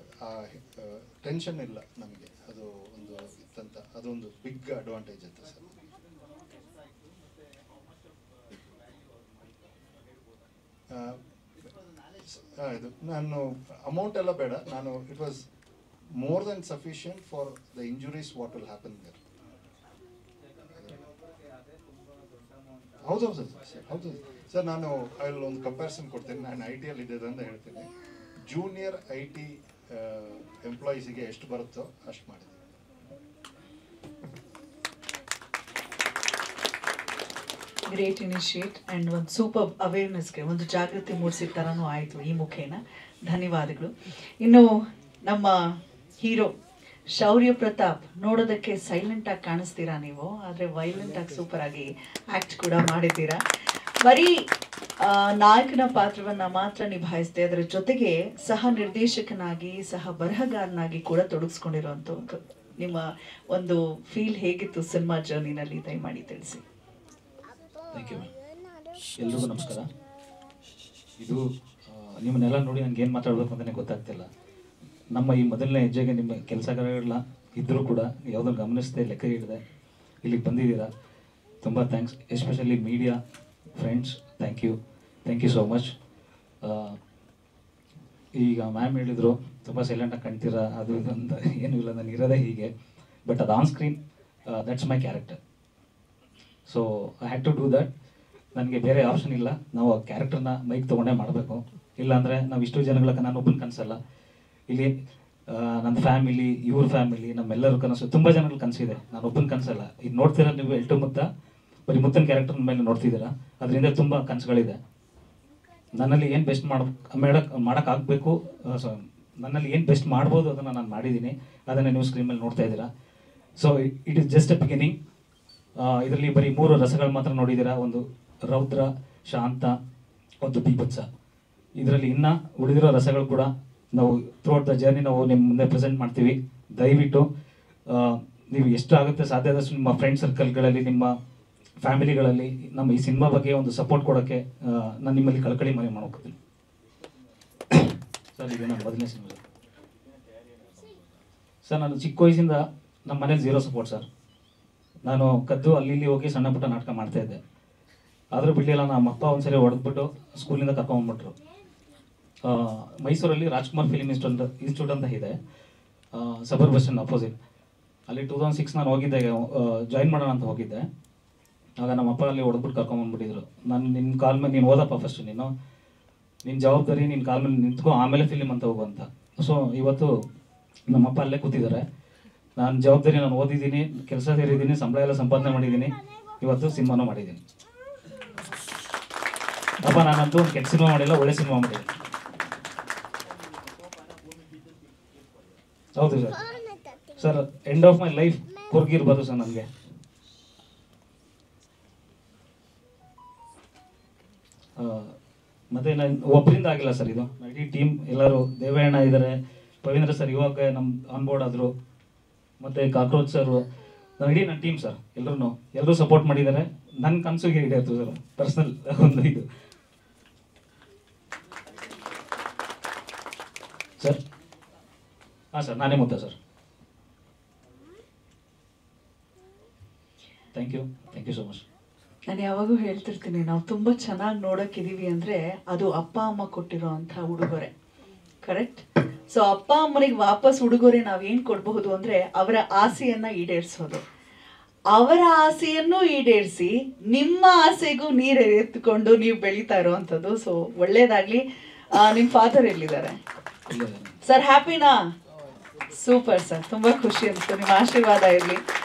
Speaker 3: ಟೆನ್ಷನ್ ಇಲ್ಲ ನಮಗೆ. ಅದು ಒಂದು ಇತ್ತಂತ ಅದೊಂದು ಬಿಗ್ ಅಡ್ವಾಂಟೇಜ್ ಇತ್ತು ಸರ್. ಇದು ನಾನು ಅಮೌಂಟ್ ಎಲ್ಲ ಬೇಡ, ನಾನು it was more then sufficient for the injuries what will happen there. ಹೌದೌದು ಸರ್, ಹೌದು ಸರ್. ನಾನು ಅಲ್ಲಿ ಒಂದು ಕಂಪ್ಯಾರಿಸನ್ ಕೊಡ್ತೀನಿ. ನಾನು ಐ ಟಿಯಲ್ಲಿ ಇದ್ದಿದೆ ಅಂತ ಹೇಳ್ತೀನಿ. ಜೂನಿಯರ್ ಐ ಟಿ ಎಂಪ್ಲಾಯೀಸಿಗೆ ಎಷ್ಟು ಬರುತ್ತೋ ಅಷ್ಟು ಮಾಡಿದೆ.
Speaker 2: ಗ್ರೇಟ್ ಇನಿಷಿಯೇಟ್ ಆ್ಯಂಡ್ ಒಂದು ಸೂಪರ್ ಅವೇರ್ನೆಸ್ಗೆ ಒಂದು ಜಾಗೃತಿ ಮೂಡಿಸಿದ ಥರನೂ ಆಯಿತು ಈ ಮುಖೇನ. ಧನ್ಯವಾದಗಳು. ಇನ್ನು ನಮ್ಮ ಹೀರೋ ಶೌರ್ಯ ಪ್ರತಾಪ್, ನೋಡೋದಕ್ಕೆ ಸೈಲೆಂಟಾಗಿ ಕಾಣಿಸ್ತೀರಾ ನೀವು, ಆದರೆ ವೈಲೆಂಟಾಗಿ ಸೂಪರಾಗಿ ಆ್ಯಕ್ಟ್ ಕೂಡ ಮಾಡಿದ್ದೀರಾ. ಬರೀ ನಾಯಕನ ಪಾತ್ರವನ್ನು ಮಾತ್ರ ನಿಭಾಯಿಸಿದೆ, ಅದರ ಜೊತೆಗೆ ಸಹ ನಿರ್ದೇಶಕನಾಗಿ ಸಹ ಬರಹಗಾರನಾಗಿ ಕೂಡ ತೊಡಗಿಸ್ಕೊಂಡಿರೋವಂಥದ್ದು. ನಿಮ್ಮ ಒಂದು ಫೀಲ್ ಹೇಗಿತ್ತು ಸಿನಿಮಾ ಜರ್ನಿನಲ್ಲಿ, ದಯಮಾಡಿ ತಿಳಿಸಿ.
Speaker 5: Thank you ma'am. ಎಲ್ರಿಗೂ ನಮಸ್ಕಾರ. ಇದು ನಿಮ್ಮನ್ನೆಲ್ಲ ನೋಡಿ ನಂಗೆ ಏನು ಮಾತಾಡಬೇಕು ಅಂತಲೇ ಗೊತ್ತಾಗ್ತಿಲ್ಲ. ನಮ್ಮ ಈ ಮೊದಲನೇ ಹೆಜ್ಜೆಗೆ ನಿಮ್ಮ ಕೆಲಸಗಾರಗಳ ಇದ್ದರೂ ಕೂಡ ಯಾವುದೋ ಗಮನಿಸದೆ ಲೆಕ್ಕ ಹಿಡಿದೆ ಇಲ್ಲಿಗೆ ಬಂದಿದ್ದೀರಾ. ತುಂಬ thanks. Especially media friends, thank you so much. ಈಗ ಮ್ಯಾಮ್ ಹೇಳಿದರು ತುಂಬ ಸೈಲೆಂಟಾಗಿ ಕಾಣ್ತೀರಾ, ಅದು ಇದು ಅಂತ. ಏನೂ ಇಲ್ಲ, ನಾನು ಇರೋದೇ ಹೀಗೆ. ಬಟ್ ಅದು on screen that's my character. So I had to do that. ನನಗೆ ಬೇರೆ ಆಪ್ಷನ್ ಇಲ್ಲ. ನಾವು ಆ ಕ್ಯಾರೆಕ್ಟರ್ನ ಮೈಕ್ ತೊಗೊಂಡೇ ಮಾಡಬೇಕು. ಇಲ್ಲಾಂದರೆ ನಾವು ಇಷ್ಟು ಜನಗಳ ನಾನು ಒಬ್ಬನ ಕನಸಲ್ಲ. ಇಲ್ಲಿ ನನ್ನ ಫ್ಯಾಮಿಲಿ, ಇವ್ರ ಫ್ಯಾಮಿಲಿ, ನಮ್ಮೆಲ್ಲರ ಕನಸು, ತುಂಬ ಜನಗಳ ಕನಸಿದೆ. ನಾನು ಒಬ್ಬನ ಕನಸಲ್ಲ. ಇದು ನೋಡ್ತೀರಾ ನೀವು, ಎಲ್ಟು ಮುತ್ತ ಬರೀ ಮುತ್ತನ ಕ್ಯಾರೆಕ್ಟರ್ ಮೇಲೆ ನೋಡ್ತಿದ್ದೀರಾ. ಅದರಿಂದ ತುಂಬ ಕನಸುಗಳಿದೆ. ನನ್ನಲ್ಲಿ ಏನು ಬೆಸ್ಟ್ ಮಾಡೋಕ್ಕಾಗಬೇಕು, ನನ್ನಲ್ಲಿ ಏನು ಬೆಸ್ಟ್ ಮಾಡ್ಬೋದು ಅದನ್ನು ನಾನು ಮಾಡಿದ್ದೀನಿ. ಅದನ್ನು ನೀವು ಸ್ಕ್ರೀನ್ ಮೇಲೆ ನೋಡ್ತಾ ಇದ್ದೀರಾ. So it is just a beginning. ಇದರಲ್ಲಿ ಬರೀ 3 ರಸಗಳು ಮಾತ್ರ ನೋಡಿದ್ದೀರಾ. ಒಂದು ರೌದ್ರ, ಶಾಂತ, ಒಂದು ಬೀಭತ್ಸ. ಇದರಲ್ಲಿ ಇನ್ನೂ ಉಳಿದಿರೋ ರಸಗಳು ಕೂಡ ನಾವು ಥ್ರೂಔಟ್ ದ ಜರ್ನಿ ನಾವು ನಿಮ್ಮ ಮುಂದೆ ಪ್ರೆಸೆಂಟ್ ಮಾಡ್ತೀವಿ. ದಯವಿಟ್ಟು ನೀವು ಎಷ್ಟು ಆಗುತ್ತೆ ಸಾಧ್ಯ ಆದಷ್ಟು ನಿಮ್ಮ ಫ್ರೆಂಡ್ ಸರ್ಕಲ್ಗಳಲ್ಲಿ, ನಿಮ್ಮ ಫ್ಯಾಮಿಲಿಗಳಲ್ಲಿ ನಮ್ಮ ಈ ಸಿನಿಮಾ ಬಗ್ಗೆ ಒಂದು ಸಪೋರ್ಟ್ ಕೊಡೋಕ್ಕೆ ನಾನು ನಿಮ್ಮಲ್ಲಿ ಕಳಕಳಿ ಮನೆ ಮಾಡ್ಕೊತೀನಿ ಸರ್. ಇದು ನನ್ನ ಮೊದಲನೇ ಸಿನಿಮಾ ಸರ್. ನಾನು ಚಿಕ್ಕ ವಯಸ್ಸಿಂದ ನಮ್ಮ ಮನೇಲಿ 0 ಸಪೋರ್ಟ್ ಸರ್. ನಾನು ಕದ್ದು ಅಲ್ಲಿ ಇಲ್ಲಿ ಹೋಗಿ ಸಣ್ಣ ಪುಟ್ಟ ನಾಟಕ ಮಾಡ್ತಾಯಿದ್ದೆ. ಆದರೂ ಬಿಡಲಿಲ್ಲ. ನಮ್ಮ ಅಪ್ಪ ಒಂದ್ಸರಿ ಹೊಡೆದ್ಬಿಟ್ಟು ಸ್ಕೂಲಿಂದ ಕರ್ಕೊಂಡ್ಬಂದ್ಬಿಟ್ರು. ಮೈಸೂರಲ್ಲಿ ರಾಜ್ಕುಮಾರ್ ಫಿಲ್ಮ್ ಇನ್ಸ್ಟಿಟ್ಯೂಟ್ ಅಂತ ಇದೆ, ಸಬರ್ ಬಸ್ ಸ್ಟ್ಯಾಂಡ್ ಅಪೋಸಿಟ್. ಅಲ್ಲಿ 2006 ನಾನು ಹೋಗಿದ್ದೆ, ಜಾಯಿನ್ ಮಾಡೋಣ ಅಂತ ಹೋಗಿದ್ದೆ. ಆಗ ನಮ್ಮ ಅಪ್ಪ ಅಲ್ಲಿ ಹೊಡೆದ್ಬಿಟ್ಟು ಕರ್ಕೊಂಡ್ಬಂದ್ಬಿಟ್ಟಿದ್ರು. ನಾನು ನಿನ್ನ ಕಾಲ್ ಮೇಲೆ ನೀನು ಓದಪ್ಪ, ಫಸ್ಟ್ ನಿನ್ನ ಜವಾಬ್ದಾರಿ, ನಿನ್ನ ಕಾಲ್ ಮೇಲೆ ನಿಂತ್ಕೊ, ಆಮೇಲೆ ಫಿಲ್ಮ್ ಅಂತ ಹೋಗು ಅಂತ. ಸೊ ಇವತ್ತು ನಮ್ಮಪ್ಪ ಅಲ್ಲೇ ಕೂತಿದ್ದಾರೆ. ನಾನು ಜವಾಬ್ದಾರಿ, ನಾನು ಓದಿದ್ದೀನಿ, ಕೆಲಸ ಸೇರಿದ್ದೀನಿ, ಸಂಬಳ ಎಲ್ಲ ಸಂಪಾದನೆ ಮಾಡಿದ್ದೀನಿ, ಇವತ್ತು ಸಿನಿಮಾನೂ ಮಾಡಿದ್ದೀನಿ. ಅಪ್ಪ ನಾನಂತೂ ಒಂದು ಕೆಟ್ಟ ಸಿನಿಮಾ ಮಾಡಿಲ್ಲ, ಒಳ್ಳೆ ಸಿನಿಮಾ ಮಾಡಿದ್ದೀನಿ. ಹೌದು sir. Sir end of my life ಕೊರ್ಗಿರ್ಬಾರ್ದು ಸರ್ ನನಗೆ. ಮತ್ತೆ ನಾನು ಒಬ್ಬರಿಂದ ಆಗಿಲ್ಲ ಸರ್, ಇದು ಇಡೀ ಟೀಮ್ ಎಲ್ಲರೂ. ದೇವಯ್ಯಣ್ಣ ಇದ್ದಾರೆ, ಪವೀಂದ್ರ ಸರ್ ಇವಾಗ ನಮ್ಮ ಆನ್ಬೋರ್ಡ್ ಆದರು, ಮತ್ತು ಕಾಕ್ರೋಚ್ ಸರ್, ಇಡೀ ನನ್ನ ಟೀಮ್ ಸರ್. ಎಲ್ಲರೂ ಸಪೋರ್ಟ್ ಮಾಡಿದ್ದಾರೆ. ನನ್ನ ಕನಸಿಗೆ ಹಿಡಿಯಿತು ಸರ್, ಪರ್ಸ್ನಲ್ ಒಂದು ಇದು ಸರ್. ಹಾಂ ಸರ್, ನಾನೇ ಮುದ್ದ sir. Thank you so much.
Speaker 2: ನಾನು ಯಾವಾಗೂ ಹೇಳ್ತಿರ್ತೀನಿ, ನಾವು ತುಂಬ ಚೆನ್ನಾಗಿ ನೋಡೋಕ್ಕಿದ್ದೀವಿ ಅಂದರೆ ಅದು ಅಪ್ಪ ಅಮ್ಮ ಕೊಟ್ಟಿರೋ ಅಂಥ ಉಡುಗೊರೆ. ಕರೆಕ್ಟ್? ಸೊ ಅಪ್ಪ ಅಮ್ಮನಿಗೆ ವಾಪಸ್ ಉಡುಗೊರೆ ನಾವೇನು ಕೊಡಬಹುದು ಅಂದರೆ ಅವರ ಆಸೆಯನ್ನು ಈಡೇರಿಸೋದು. ಅವರ ಆಸೆಯನ್ನು ಈಡೇರಿಸಿ ನಿಮ್ಮ ಆಸೆಗೂ ನೀರು ಎತ್ಕೊಂಡು ನೀವು ಬೆಳೀತಾ ಇರೋವಂಥದ್ದು. ಸೊ ಒಳ್ಳೇದಾಗಲಿ. ನಿಮ್ಮ ಫಾದರ್ ಎಲ್ಲಿದ್ದಾರೆ ಸರ್? ಹ್ಯಾಪಿನಾ? ಸೂಪರ್ ಸರ್, ತುಂಬ ಖುಷಿ ಅನಿಸ್ತು. ನಿಮ್ಮ ಆಶೀರ್ವಾದ ಇರಲಿ.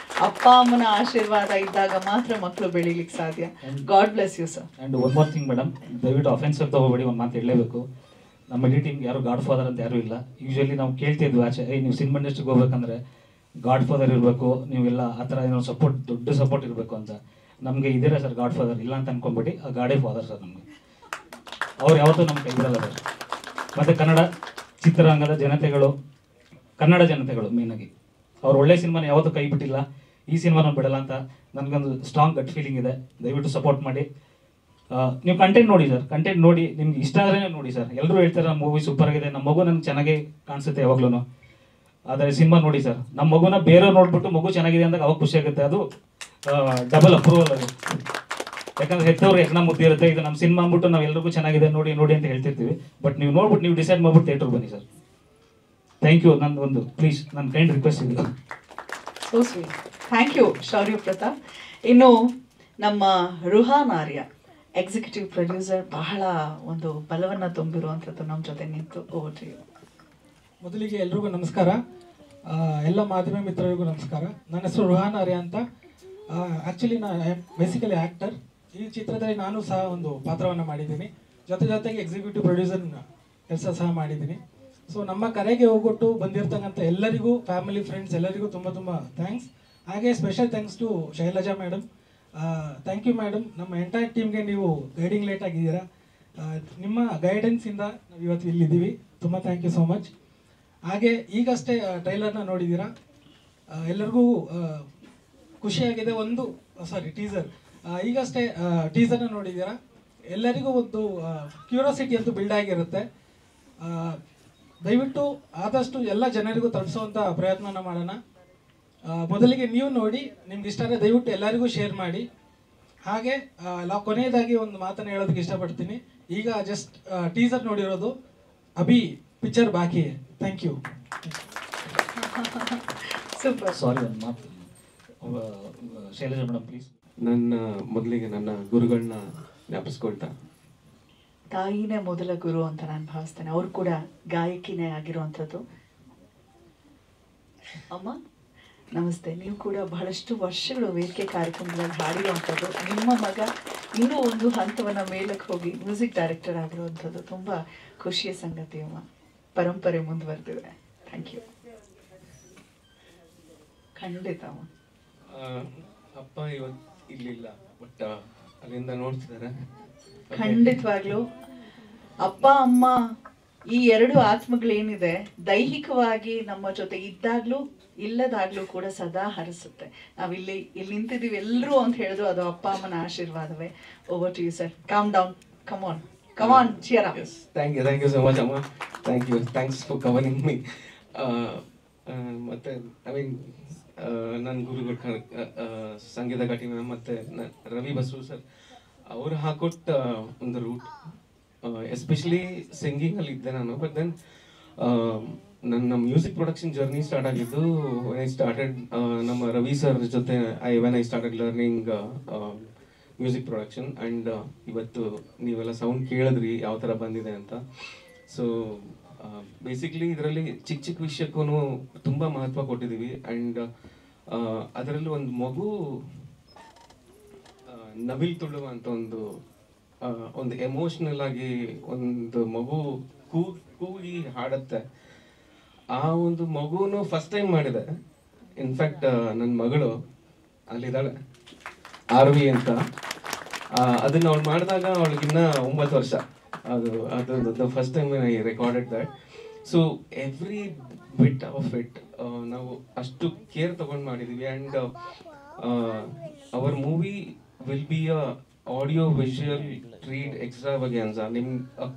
Speaker 2: ಅಪ್ಪ ಅಮ್ಮನ ಆಶೀರ್ವಾದ ಇದ್ದಾಗ ಮಾತ್ರ ಮಕ್ಕಳು ಬೆಳೀಲಿಕ್ಕೆ ಸಾಧ್ಯ. God bless you sir.
Speaker 5: And one more thing madam, ದಯವಿಟ್ಟು ಅಫೆನ್ಸಿವ್ ತಗೋಬೇಡಿ. ಒಂದು ಮಾತು ಹೇಳಲೇಬೇಕು. ನಮ್ಮ ಇಡೀ ಟೀಮ್ಗೆ ಯಾರು ಗಾಡ್ ಫಾದರ್ ಅಂತ ಯಾರೂ ಇಲ್ಲ. ಯೂಶ್ವಲಿ ನಾವು ಕೇಳ್ತಿದ್ವಿ ಆಚೆ, ನೀವು ಸಿನಿಮಾ ಇಂಡಸ್ಟ್ರಿಗೆ ಹೋಗ್ಬೇಕಂದ್ರೆ ಗಾಡ್ ಫಾದರ್ ಇರಬೇಕು, ನೀವೆಲ್ಲ ಆ ಥರ ಏನೋ ಸಪೋರ್ಟ್, ದೊಡ್ಡ ಸಪೋರ್ಟ್ ಇರಬೇಕು ಅಂತ. ನಮಗೆ ಇದ್ದೀರಾ ಸರ್ ಗಾಡ್ ಫಾದರ್, ಇಲ್ಲ ಅಂತ ಅನ್ಕೊಂಬಿಡಿ. ಆ ಗಾಡೇ ಫಾದರ್ ಸರ್ ನಮಗೆ. ಅವ್ರು ಯಾವತ್ತೂ ನಮ್ಮ ಕೈ ಬಿಡಲ್ಲ ಸರ್. ಮತ್ತು ಕನ್ನಡ ಚಿತ್ರರಂಗದ ಜನತೆಗಳು, ಕನ್ನಡ ಜನತೆಗಳು ಮೇಯ್ನಾಗಿ, ಅವ್ರು ಒಳ್ಳೆ ಸಿನಿಮಾನ ಯಾವತ್ತೂ ಕೈ ಬಿಟ್ಟಿಲ್ಲ. ಈ ಸಿನಿಮಾನ ಬಿಡಲ್ಲ ಅಂತ ನನಗೊಂದು ಸ್ಟ್ರಾಂಗ್ ಗಟ್ ಫೀಲಿಂಗ್ ಇದೆ. ದಯವಿಟ್ಟು ಸಪೋರ್ಟ್ ಮಾಡಿ. ನೀವು ಕಂಟೆಂಟ್ ನೋಡಿ ಸರ್, ಕಂಟೆಂಟ್ ನೋಡಿ, ನಿಮ್ಗೆ ಇಷ್ಟ ಆದ್ರೆ ನೋಡಿ ಸರ್. ಎಲ್ಲರೂ ಹೇಳ್ತಾರೆ ನಮ್ಮ ಮೂವಿ ಸೂಪರ್ ಆಗಿದೆ, ನಮ್ಮ ಮಗು ನನಗೆ ಚೆನ್ನಾಗಿ ಕಾಣಿಸುತ್ತೆ ಯಾವಾಗ್ಲೂ. ಆದರೆ ಸಿನಿಮಾ ನೋಡಿ ಸರ್, ನಮ್ಮ ಮಗುನ ಬೇರೆಯವ್ರು ನೋಡ್ಬಿಟ್ಟು ಮಗು ಚೆನ್ನಾಗಿದೆ ಅಂದಾಗ ಅವಾಗ ಖುಷಿ ಆಗುತ್ತೆ. ಅದು ಡಬಲ್ ಅಪ್ರೂವಲ್ ಅದು. ಯಾಕಂದ್ರೆ ಹೆತ್ತವ್ರು ಎಕ್ಸಾಮ್ ಮುದ್ದೆ ಇರುತ್ತೆ, ಇದು ನಮ್ಮ ಸಿನಿಮಾ ಅಂದ್ಬಿಟ್ಟು ನಾವು ಎಲ್ರಿಗೂ ಚೆನ್ನಾಗಿದೆ ನೋಡಿ ನೋಡಿ ಅಂತ ಹೇಳ್ತಿರ್ತೀವಿ. ಬಟ್ ನೀವು ನೋಡ್ಬಿಟ್ಟು ನೀವು ಡಿಸೈಡ್ ಮಾಡ್ಬಿಟ್ಟು ಥಿಯೇಟರ್ ಬನ್ನಿ ಸರ್. Thank you. ನಂದು ಒಂದು ಪ್ಲೀಸ್ ನನ್ನ ಕೈಂಡ್ ರಿಕ್ವೆಸ್ಟ್ ಇದೆ.
Speaker 2: So sweet. ಥ್ಯಾಂಕ್ ಯು ಶೌರ್ಯ ಪ್ರತಾಪ್. ಇನ್ನು ನಮ್ಮ ರುಹಾನ್ ಆರ್ಯ ಎಕ್ಸಿಕ್ಯೂಟಿವ್ ಪ್ರೊಡ್ಯೂಸರ್, ಬಹಳ ಒಂದು ಬಲವನ್ನ ತುಂಬಿರುವಂಥದ್ದು ನಮ್ಮ ಜೊತೆ ನಿಂತು. Over to you.
Speaker 6: ಮೊದಲಿಗೆ ಎಲ್ರಿಗೂ ನಮಸ್ಕಾರ. ಎಲ್ಲ ಮಾಧ್ಯಮ ಮಿತ್ರರಿಗೂ ನಮಸ್ಕಾರ. ನನ್ನ ಹೆಸರು ರುಹಾನ್ ಆರ್ಯ ಅಂತ. ಆ್ಯಕ್ಚುಲಿ ನಾನು ಬೇಸಿಕಲಿ ಆ್ಯಕ್ಟರ್. ಈ ಚಿತ್ರದಲ್ಲಿ ನಾನು ಸಹ ಒಂದು ಪಾತ್ರವನ್ನು ಮಾಡಿದ್ದೀನಿ. ಜೊತೆಗೆ ಎಕ್ಸಿಕ್ಯೂಟಿವ್ ಪ್ರೊಡ್ಯೂಸರ್ ಕೆಲಸ ಸಹ ಮಾಡಿದ್ದೀನಿ. ಸೊ ನಮ್ಮ ಕರೆಗೆ ಹೋಗೊಟ್ಟು ಬಂದಿರ್ತಕ್ಕಂಥ ಎಲ್ಲರಿಗೂ, ಫ್ಯಾಮಿಲಿ ಫ್ರೆಂಡ್ಸ್ ಎಲ್ಲರಿಗೂ ತುಂಬ ತುಂಬ ಥ್ಯಾಂಕ್ಸ್. ಹಾಗೆ special thanks to Shailaja madam. Thank you madam. ನಮ್ಮ ಎಂಟೈರ್ ಟೀಮ್ಗೆ ನೀವು ಗೈಡಿಂಗ್ ಲೇಟ್ ಆಗಿದ್ದೀರಾ. ನಿಮ್ಮ ಗೈಡೆನ್ಸಿಂದ ನಾವು ಇವತ್ತು ಇಲ್ಲಿದ್ದೀವಿ. ತುಂಬ ಥ್ಯಾಂಕ್ ಯು ಸೋ ಮಚ್. ಹಾಗೆ ಈಗಷ್ಟೇ ಟ್ರೈಲರ್ನ ನೋಡಿದ್ದೀರಾ. ಎಲ್ಲರಿಗೂ ಖುಷಿಯಾಗಿದೆ. ಟೀಸರ್ ಈಗಷ್ಟೇ ಟೀಸರ್ನ ನೋಡಿದ್ದೀರಾ. ಎಲ್ಲರಿಗೂ ಒಂದು ಕ್ಯೂರಿಯಾಸಿಟಿ ಅಂತೂ ಬಿಲ್ಡ್ ಆಗಿರುತ್ತೆ. ದಯವಿಟ್ಟು ಆದಷ್ಟು ಎಲ್ಲ ಜನರಿಗೂ ತಲುಪಿಸುವಂಥ ಪ್ರಯತ್ನನ ಮಾಡೋಣ. ಮೊದಲಿಗೆ ನೀವು ನೋಡಿ, ನಿಮ್ಗೆ ಇಷ್ಟ ಆದರೆ ದಯವಿಟ್ಟು ಎಲ್ಲರಿಗೂ ಶೇರ್ ಮಾಡಿ. ಹಾಗೆ ಕೊನೆಯದಾಗಿ ಒಂದು ಮಾತನ್ನು ಹೇಳೋದಕ್ಕೆ ಇಷ್ಟಪಡ್ತೀನಿ. ಈಗ ಜಸ್ಟ್ ಟೀಸರ್ ನೋಡಿರೋದು, ಅಭಿ ಪಿಕ್ಚರ್ ಬಾಕಿ. Thank you.
Speaker 2: ಸೂಪರ್.
Speaker 5: ಸಾರಿ ಒಂದು ಮಾತು, ಶೈಲಜಾ ಮೇಡಮ್ ಪ್ಲೀಸ್.
Speaker 4: ಮೊದಲಿಗೆ ನನ್ನ ಗುರುಗಳನ್ನ ಜ್ಞಾಪಿಸ್ಕೊಳ್ತಾ,
Speaker 2: ತಾಯಿನೇ ಮೊದಲ ಗುರು ಅಂತ ನಾನು ಭಾವಿಸ್ತೇನೆ. ಅವ್ರು ಕೂಡ ಗಾಯಕಿನೇ ಆಗಿರುವಂಥದ್ದು. ಅಮ್ಮ ನಮಸ್ತೆ. ನೀವು ಕೂಡ ಬಹಳಷ್ಟು ವರ್ಷಗಳು ವೇದಿಕೆ ಕಾರ್ಯಕ್ರಮಗಳಲ್ಲಿ ಹಾಡಿರುವಂಥದ್ದು. ನಿಮ್ಮ ಮಗ ಇನ್ನೂ ಒಂದು ಹಂತವನ್ನ ಮೇಲಕ್ಕೆ ಹೋಗಿ ಮ್ಯೂಸಿಕ್ ಡೈರೆಕ್ಟರ್ ಆಗಿರುವಂಥದ್ದು ತುಂಬ ಖುಷಿಯ ಸಂಗತಿ ಅಮ್ಮ. ಪರಂಪರೆ ಮುಂದುವರೆದಿದೆ. Thank you. ಖಂಡಿತ ಅಮ್ಮ.
Speaker 4: ಅಪ್ಪ ಇವತ್ತು ಇಲ್ಲಿಲ್ಲ, ಬಟ್ ಅಲ್ಲಿಂದ ನೋಡ್ತಿದ್ದಾರೆ.
Speaker 2: ಖಂಡಿತವಾಗ್ಲೂ ಅಪ್ಪ ಅಮ್ಮ ಈ ಎರಡು ಆತ್ಮಗಳೇನಿದೆ, ದೈಹಿಕವಾಗಿ ನಮ್ಮ ಜೊತೆ ಇದ್ದಾಗ್ಲೂ ಇಲ್ಲದಾಗ್ಲೂ ಕೂಡ ಸದಾ ಹರಿಸುತ್ತೆ. ನಾವಿಲ್ಲಿ ನಿಂತಿದ್ದೀವಿ ಎಲ್ಲರೂ ಅಂತ ಹೇಳಿದ್ರು ಅದು ಅಪ್ಪ ಅಮ್ಮನ ಆಶೀರ್ವಾದವೇ. Over to you sir. Calm down. Come on cheer up.
Speaker 4: Thank you so much ಅಮ್ಮ. Thanks for covering me. ಮತ್ತೆ ನನ್ನ ಗುರುಗಳು ಸಂಗೀತ ಘಟಿ ಮ್ಯಾಮ್ ಮತ್ತು ರವಿ ಬಸು ಸರ್, ಅವರು ಹಾಕೊಟ್ಟ ಒಂದು ರೂಟ್. ಎಸ್ಪೆಷಲಿ ಸಿಂಗಿಂಗಲ್ಲಿ ಇದ್ದೆ ನಾನು. ಬಟ್ ದೆನ್ ನನ್ನ ಮ್ಯೂಸಿಕ್ ಪ್ರೊಡಕ್ಷನ್ ಜರ್ನಿ ಸ್ಟಾರ್ಟ್ ಆಗಿದ್ದು ವೆನ್ ಐ ಸ್ಟಾರ್ಟೆಡ್ ನಮ್ಮ ರವಿ ಸರ್ ಜೊತೆ. When I started learning music production. And ಇವತ್ತು ನೀವೆಲ್ಲ ಸೌಂಡ್ ಕೇಳಿದ್ರಿ ಯಾವ ಥರ ಬಂದಿದೆ ಅಂತ. ಸೊ ಬೇಸಿಕ್ಲಿ ಇದರಲ್ಲಿ ಚಿಕ್ಕ ವಿಷಯಕ್ಕೂ ತುಂಬ ಮಹತ್ವ ಕೊಟ್ಟಿದ್ದೀವಿ. ಆ್ಯಂಡ್ ಅದರಲ್ಲಿ ಒಂದು ಮಗು ನವಿಲ್ ತುಳುವ ಅಂತ ಒಂದು ಎಮೋಷ್ನಲ್ ಆಗಿ ಒಂದು ಮಗು ಕೂಗಿ ಹಾಡುತ್ತೆ. ಆ ಒಂದು ಮಗುನು ಫಸ್ಟ್ ಟೈಮ್ ಮಾಡಿದೆ. ಇನ್ಫ್ಯಾಕ್ಟ್ ನನ್ನ ಮಗಳು ಅಲ್ಲಿದ್ದಾಳೆ, ಆರ್ವಿ ಅಂತ. ಅದನ್ನ ಅವಳು ಮಾಡಿದಾಗ ಅವಳಿಗಿನ್ನ 9 ವರ್ಷ. ಅದು first time I recorded that. So every bit of it ನಾವು ಅಷ್ಟು ಕೇರ್ ತಗೊಂಡು ಮಾಡಿದೀವಿ. And our movie will be a audio visual treat extravaganza.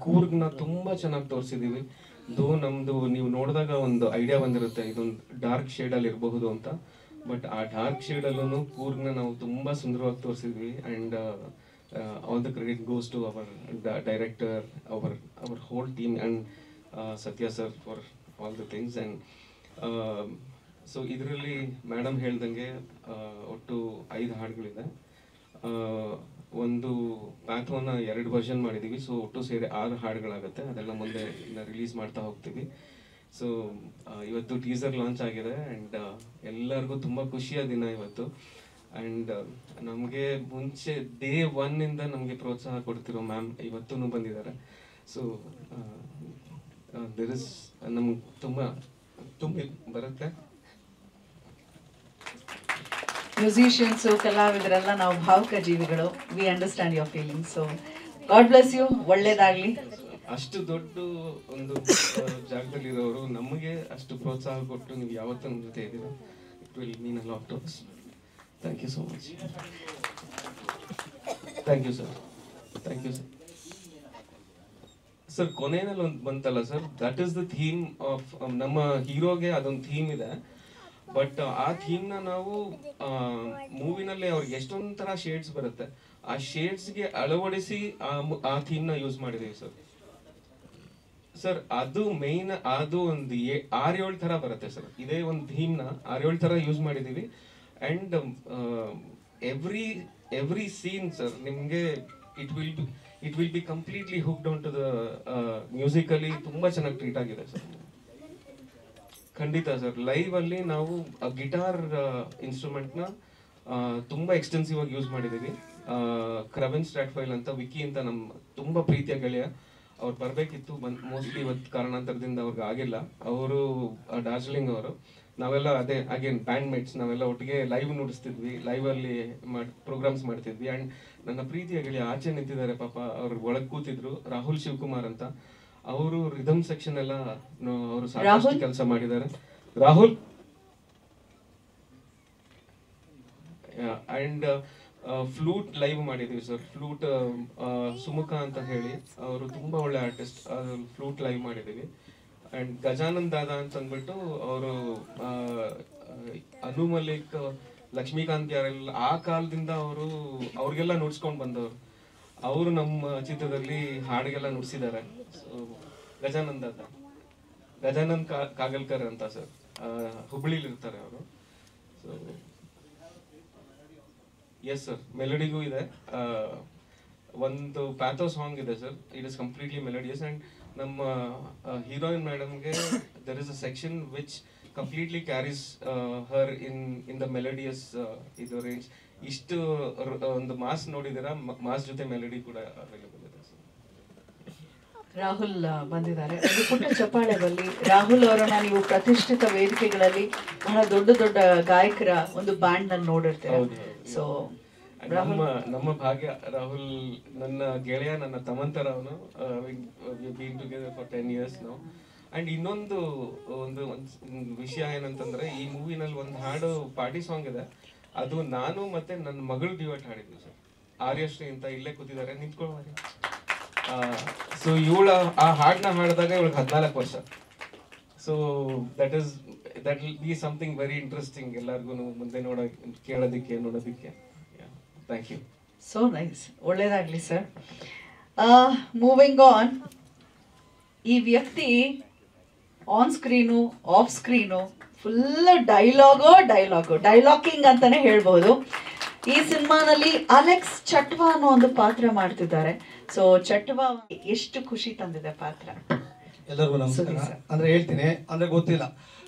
Speaker 4: ಕೂರ್ಗ್ನ ತುಂಬಾ ಚೆನ್ನಾಗಿ ತೋರಿಸಿದೀವಿ. ನಮ್ದು ನೀವು ನೋಡಿದಾಗ ಒಂದು ಐಡಿಯಾ ಬಂದಿರುತ್ತೆ, ಇದೊಂದು ಡಾರ್ಕ್ ಶೇಡ್ ಅಲ್ಲಿ ಇರಬಹುದು ಅಂತ. ಬಟ್ ಆ ಡಾರ್ಕ್ ಶೇಡ್ ಅಲ್ಲೂ ಕೂರ್ಗ್ನ ನಾವು ತುಂಬಾ ಸುಂದರವಾಗಿ ತೋರಿಸಿದ್ವಿ. And all the credit goes to our director, our whole team, and Satya sir for all the things. And so ಇದರಲ್ಲಿ ಮೇಡಮ್ ಹೇಳ್ದಂಗೆ ಒಟ್ಟು 5 ಹಾಡುಗಳಿದೆ. ಒಂದು ಪ್ಯಾಥೋನ 2 ವರ್ಷನ್ ಮಾಡಿದ್ದೀವಿ. ಸೊ ಒಟ್ಟು ಸೇರಿ 6 ಹಾಡುಗಳಾಗುತ್ತೆ. ಅದೆಲ್ಲ ಮುಂದೆ ರಿಲೀಸ್ ಮಾಡ್ತಾ ಹೋಗ್ತೀವಿ. ಸೊ ಇವತ್ತು ಟೀಸರ್ ಲಾಂಚ್ ಆಗಿದೆ. ಆ್ಯಂಡ್ ಎಲ್ಲರಿಗೂ ತುಂಬ ಖುಷಿಯ ದಿನ ಇವತ್ತು. ಆ್ಯಂಡ್ ನಮಗೆ ಮುಂಚೆ ಡೇ 1 ಇಂದ ನಮಗೆ ಪ್ರೋತ್ಸಾಹ ಕೊಡ್ತಿರೋ ಮ್ಯಾಮ್ ಇವತ್ತೂ ಬಂದಿದ್ದಾರೆ. ಸೊ ನಮ್ಗೆ ತುಂಬ ಬರುತ್ತೆ.
Speaker 2: ಮ್ಯೂಸಿಷಿಯನ್ಸು, ಕಲಾವಿದರೆಲ್ಲ ನಾವು ಭಾವುಕ ಜೀವಿಗಳು. We understand your feelings. So God bless you. ಒಳ್ಳೇದಾಗ್ಲಿ.
Speaker 4: ಅಷ್ಟು ದೊಡ್ಡ ಒಂದು ಜಾಗದಲ್ಲಿ ಇರೋರು ನಮಗೆ ಅಷ್ಟು ಪ್ರೋತ್ಸಾಹ ಕೊಟ್ಟು ನೀವು ಯಾವತ್ತೂ ನಮ್ಮ ಜೊತೆ ಇದ್ದೀರಾ. It will mean a lot to us. Thank you so much. Thank you sir. Thank you sir. Sir ಕೊನೆಯಲ್ಲಿ ಒಂದು ಬಂತಲ್ಲ sir, that is the theme of ನಮ್ಮ ಹೀರೋಗೆ. ಅದೊಂದು ಥೀಮ್ ಇದೆ. ಬಟ್ ಆ ಥೀಮ್ನ ನಾವು ಮೂವಿನಲ್ಲಿ ಅವ್ರಿಗೆ ಎಷ್ಟೊಂದು ಥರ ಶೇಡ್ಸ್ ಬರುತ್ತೆ. ಆ ಶೇಡ್ಸ್ಗೆ ಅಳವಡಿಸಿ ಆ ಥೀಮ್ನ ಯೂಸ್ ಮಾಡಿದೀವಿ ಸರ್. ಸರ್ ಅದು ಮೇನ್, ಅದು ಒಂದು 6-7 ಥರ ಬರುತ್ತೆ ಸರ್. ಇದೇ ಒಂದು ಥೀಮ್ನ 6-7 ಥರ ಯೂಸ್ ಮಾಡಿದೀವಿ. ಅಂಡ್ ಎವ್ರಿ ಸೀನ್ ಸರ್ ನಿಮಗೆ it will be completely hooked on to the musically ತುಂಬಾ ಚೆನ್ನಾಗಿ ಟ್ರೀಟ್ ಆಗಿದೆ ಸರ್. ಖಂಡಿತ ಸರ್. ಲೈವ್ ಅಲ್ಲಿ ನಾವು ಗಿಟಾರ್ ಇನ್ಸ್ಟ್ರೂಮೆಂಟ್ನ ತುಂಬಾ ಎಕ್ಸ್ಟೆನ್ಸಿವ್ ಆಗಿ ಯೂಸ್ ಮಾಡಿದೀವಿ. ಕ್ರವೆನ್ ಸ್ಟ್ರಾಟ್ಫೈಲ್ ಅಂತ ವಿಕಿ ಅಂತ ನಮ್ಮ ತುಂಬಾ ಪ್ರೀತಿಯ ಗೆಳೆಯ, ಅವ್ರು ಬರ್ಬೇಕಿತ್ತು, ಮೋಸ್ಟ್ಲಿ ಇವತ್ತು ಕಾರಣಾಂತರದಿಂದ ಅವ್ರಿಗೆ ಆಗಿಲ್ಲ. ಅವರು ಡಾರ್ಜಿಲಿಂಗ್ ಅವರು. ನಾವೆಲ್ಲ ಅದೇ ಅಗೇನ್ ಬ್ಯಾಂಡ್ ಮೇಟ್ಸ್, ನಾವೆಲ್ಲ ಒಟ್ಟಿಗೆ ಲೈವ್ ನುಡಿಸ್ತಿದ್ವಿ, ಲೈವ್ ಅಲ್ಲಿ ಪ್ರೋಗ್ರಾಮ್ಸ್ ಮಾಡ್ತಿದ್ವಿ. ಅಂಡ್ ನನ್ನ ಪ್ರೀತಿಯ ಗೆಳೆಯ ಆಚೆ ನಿಂತಿದ್ದಾರೆ ಪಾಪ, ಅವ್ರು ಒಳಗೆ ಕೂತಿದ್ರು, ರಾಹುಲ್ ಶಿವಕುಮಾರ್ ಅಂತ. ಅವರು ರಿದಮ್ ಸೆಕ್ಷನ್ ಎಲ್ಲ ಅವರು ಸಾಕಷ್ಟು ಕೆಲಸ ಮಾಡಿದ್ದಾರೆ. ರಾಹುಲ್ ಅಂಡ್ ಫ್ಲೂಟ್ ಲೈವ್ ಮಾಡಿದೀವಿ ಸರ್. ಫ್ಲೂಟ್ ಸುಮುಖ ಅಂತ ಹೇಳಿ, ಅವರು ತುಂಬಾ ಒಳ್ಳೆ ಆರ್ಟಿಸ್ಟ್, ಫ್ಲೂಟ್ ಲೈವ್ ಮಾಡಿದೀವಿ. ಅಂಡ್ ಗಜಾನಂದ್ ದಾದಾ ಅಂತ ಅಂದ್ಬಿಟ್ಟು ಅವರು ಅನು ಮಲ್ಲಿಕ್, ಲಕ್ಷ್ಮೀಕಾಂತ್ ಯಾರೆಲ್ಲ ಆ ಕಾಲದಿಂದ ಅವ್ರಿಗೆಲ್ಲ ನುಡ್ಸ್ಕೊಂಡ್ ಬಂದವರು. ಅವರು ನಮ್ಮ ಚಿತ್ರದಲ್ಲಿ ಹಾಡಿಗೆಲ್ಲ ನುಡ್ಸಿದ್ದಾರೆ. ಸೊ ಗಜಾನಂದ್ ದಾದಾ, ಗಜಾನಂದ್ ಕಾಗಲ್ಕರ್ ಅಂತ ಸರ್, ಹುಬ್ಳಿಲಿ ಇರ್ತಾರೆ ಅವರು. ಸೊ ಎಸ್ ಸರ್, ಮೆಲಡಿಗೂ ಇದೆ. ಒಂದು ಪ್ಯಾಥೋ ಸಾಂಗ್ ಇದೆ sir, it is completely melodious. And ನಮ್ಮ ಹೀರೋಯಿನ್ ಮೇಡಮ್ಗೆ there is a section which completely carries her in the melodious ಇದು ರೇಂಜ್. ಇಷ್ಟು ಒಂದು ಮಾಸ್ ನೋಡಿದಿರಾ, ಮಾಸ್ ಜೊತೆ ಮೆಲಡಿ ಕೂಡ ಅವೈಲೇಬಲ್ ಇದೆ ಸರ್.
Speaker 2: ರಾಹುಲ್ ಬಂದಿದ್ದಾರೆ. ಒಂದು ಪುಟ್ಟ ಚಪ್ಪಾಳೆ ಬಲ್ಲಿ. ರಾಹುಲ್ ಅವರನ್ನ ನೀವು ಪ್ರತಿಷ್ಠಿತ ವೇದಿಕೆಗಳಲ್ಲಿ ಬಹಳ ದೊಡ್ಡ ದೊಡ್ಡ ಗಾಯಕರ ಒಂದು ಬ್ಯಾಂಡ್ ನಲ್ಲಿ ನೋಡಿರ್ತೀರ. ಸೊ
Speaker 4: ನಮ್ಮ ಭಾಗ್ಯ ರಾಹುಲ್ ನನ್ನ ಗೆಳೆಯ, ನನ್ನ ತಮ್ಮಂತರ ಅವನು. ಬೀನ್ ಟುಗೆದರ್ ಫಾರ್ 10 years ನಾವು. ಅಂಡ್ ಇನ್ನೊಂದು ಒಂದು ವಿಷಯ ಏನಂತಂದ್ರೆ, ಈ ಮೂವಿನಲ್ಲಿ ಒಂದು ಹಾಡು ಪಾರ್ಟಿ ಸಾಂಗ್ ಇದೆ, ಅದು ನಾನು ಮತ್ತೆ ನನ್ನ ಮಗಳು ಡ್ಯೂಯೆಟ್ ಹಾಡಿದ್ವಿ ಸರ್. ಆರ್ಯಶ್ರೀ ಅಂತ ಇಲ್ಲೇ ಕೂತಿದ್ದಾರೆ, ನಿಂತ್ಕೊಳ್ಳಿ. ಸೊ ಇವಳ ಆ ಹಾಡನ್ನ ಹಾಡಿದಾಗ ಇವಳಿಗೆ 14 ವರ್ಷ. So that will be something very interesting ಎಲ್ಲರಿಗೂ ಮುಂದೆ ಕೇಳೋದಕ್ಕೆ ನೋಡೋದಕ್ಕೆ. Thank you.
Speaker 2: So nice. ಒಳ್ಳೇದಾಗ್ಲಿ ಸರ್. Moving on. ಈ ವ್ಯಕ್ತಿ on screen off screen full dialoguing ಅಂತಾನೆ ಹೇಳ್ಬೋದು. ಈ ಸಿನಿಮಾನಲ್ಲಿ ಅಲೆಕ್ಸ್ ಚಟ್ವಾ ಅನ್ನೋ ಒಂದು ಪಾತ್ರ ಮಾಡ್ತಿದ್ದಾರೆ. ಸೊ ಚಟ್ವಾ ಎಷ್ಟು ಖುಷಿ ತಂದಿದೆ ಪಾತ್ರ?
Speaker 7: ಎಲ್ಲರಿಗೂ ನಮಸ್ಕಾರ. ಅಂದ್ರೆ ಹೇಳ್ತೀನಿ, ಅಂದ್ರೆ ಗೊತ್ತಿಲ್ಲ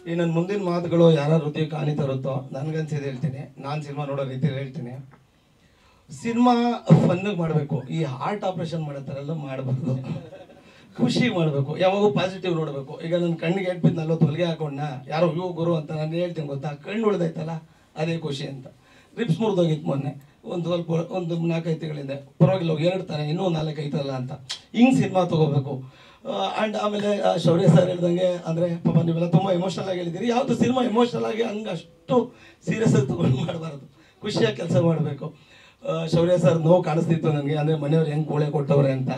Speaker 7: ಈ ನನ್ನ ಮುಂದಿನ ಮಾತುಗಳು ಯಾರ ಹೃದಯಕ್ಕೆ ಹಾನಿ ತರುತ್ತೋ ನನ್ಗನ್ಸಿದ್ ಹೇಳ್ತೀನಿ. ನಾನು ಸಿನಿಮಾ ನೋಡೋ ರೀತಿಯಲ್ಲಿ ಹೇಳ್ತೀನಿ. ಸಿನಿಮಾ ಫನ್ನಿಗೆ ಮಾಡಬೇಕು, ಈ ಹಾರ್ಟ್ ಆಪರೇಷನ್ ಮಾಡೋ ಥರ ಎಲ್ಲ ಮಾಡಬಾರ್ದು. ಖುಷಿ ಮಾಡಬೇಕು, ಯಾವಾಗೂ ಪಾಸಿಟಿವ್ ನೋಡಬೇಕು. ಈಗ ನನ್ನ ಕಣ್ಣಿಗೆ ಎಟ್ಬಿದ್ದು 40 ಹೊಲಿಗೆ ಹಾಕೊಂಡ ಯಾರೋ ಗುರು ಅಂತ ನಾನು ಹೇಳ್ತೀನಿ ಗೊತ್ತಾ, ಕಣ್ಣು ಉಳ್ದೈತಲ್ಲ ಅದೇ ಖುಷಿ ಅಂತ. ರಿಪ್ಸ್ ಮುರಿದೋಗಿತ್ತು ಮೊನ್ನೆ, ಒಂದು 4-5 ತಿಂಗಳಿಂದ. ಪರವಾಗಿಲ್ಲ, 2 ತಾನೆ, ಇನ್ನೂ 4 ಐತಲ್ಲ ಅಂತ. ಹಿಂಗೆ ಸಿನಿಮಾ ತೊಗೋಬೇಕು. ಆ್ಯಂಡ್ ಆಮೇಲೆ ಶೌರ್ಯ ಸರ್ ಹೇಳ್ದಂಗೆ, ಅಂದರೆ ಪಾಪ ನೀವೆಲ್ಲ ತುಂಬ ಎಮೋಷ್ನಲ್ ಆಗಿ ಹೇಳಿದ್ದೀರಿ. ಯಾವುದು ಸಿನಿಮಾ ಎಮೋಷ್ನಲ್ ಆಗಿ ಹಂಗೆ ಅಷ್ಟು ಸೀರಿಯಸ್ ಆಗಿ ತೊಗೊಂಡು ಮಾಡಬಾರ್ದು, ಖುಷಿಯಾಗಿ ಕೆಲಸ ಮಾಡಬೇಕು. ಶೌರ್ಯ ಸರ್ ನೋವು ಕಾಣಿಸ್ತಿತ್ತು ನನಗೆ, ಅಂದರೆ ಮನೆಯವ್ರು ಹೆಂಗೆ ಕೋಳೆ ಕೊಟ್ಟವ್ರೆ ಅಂತ.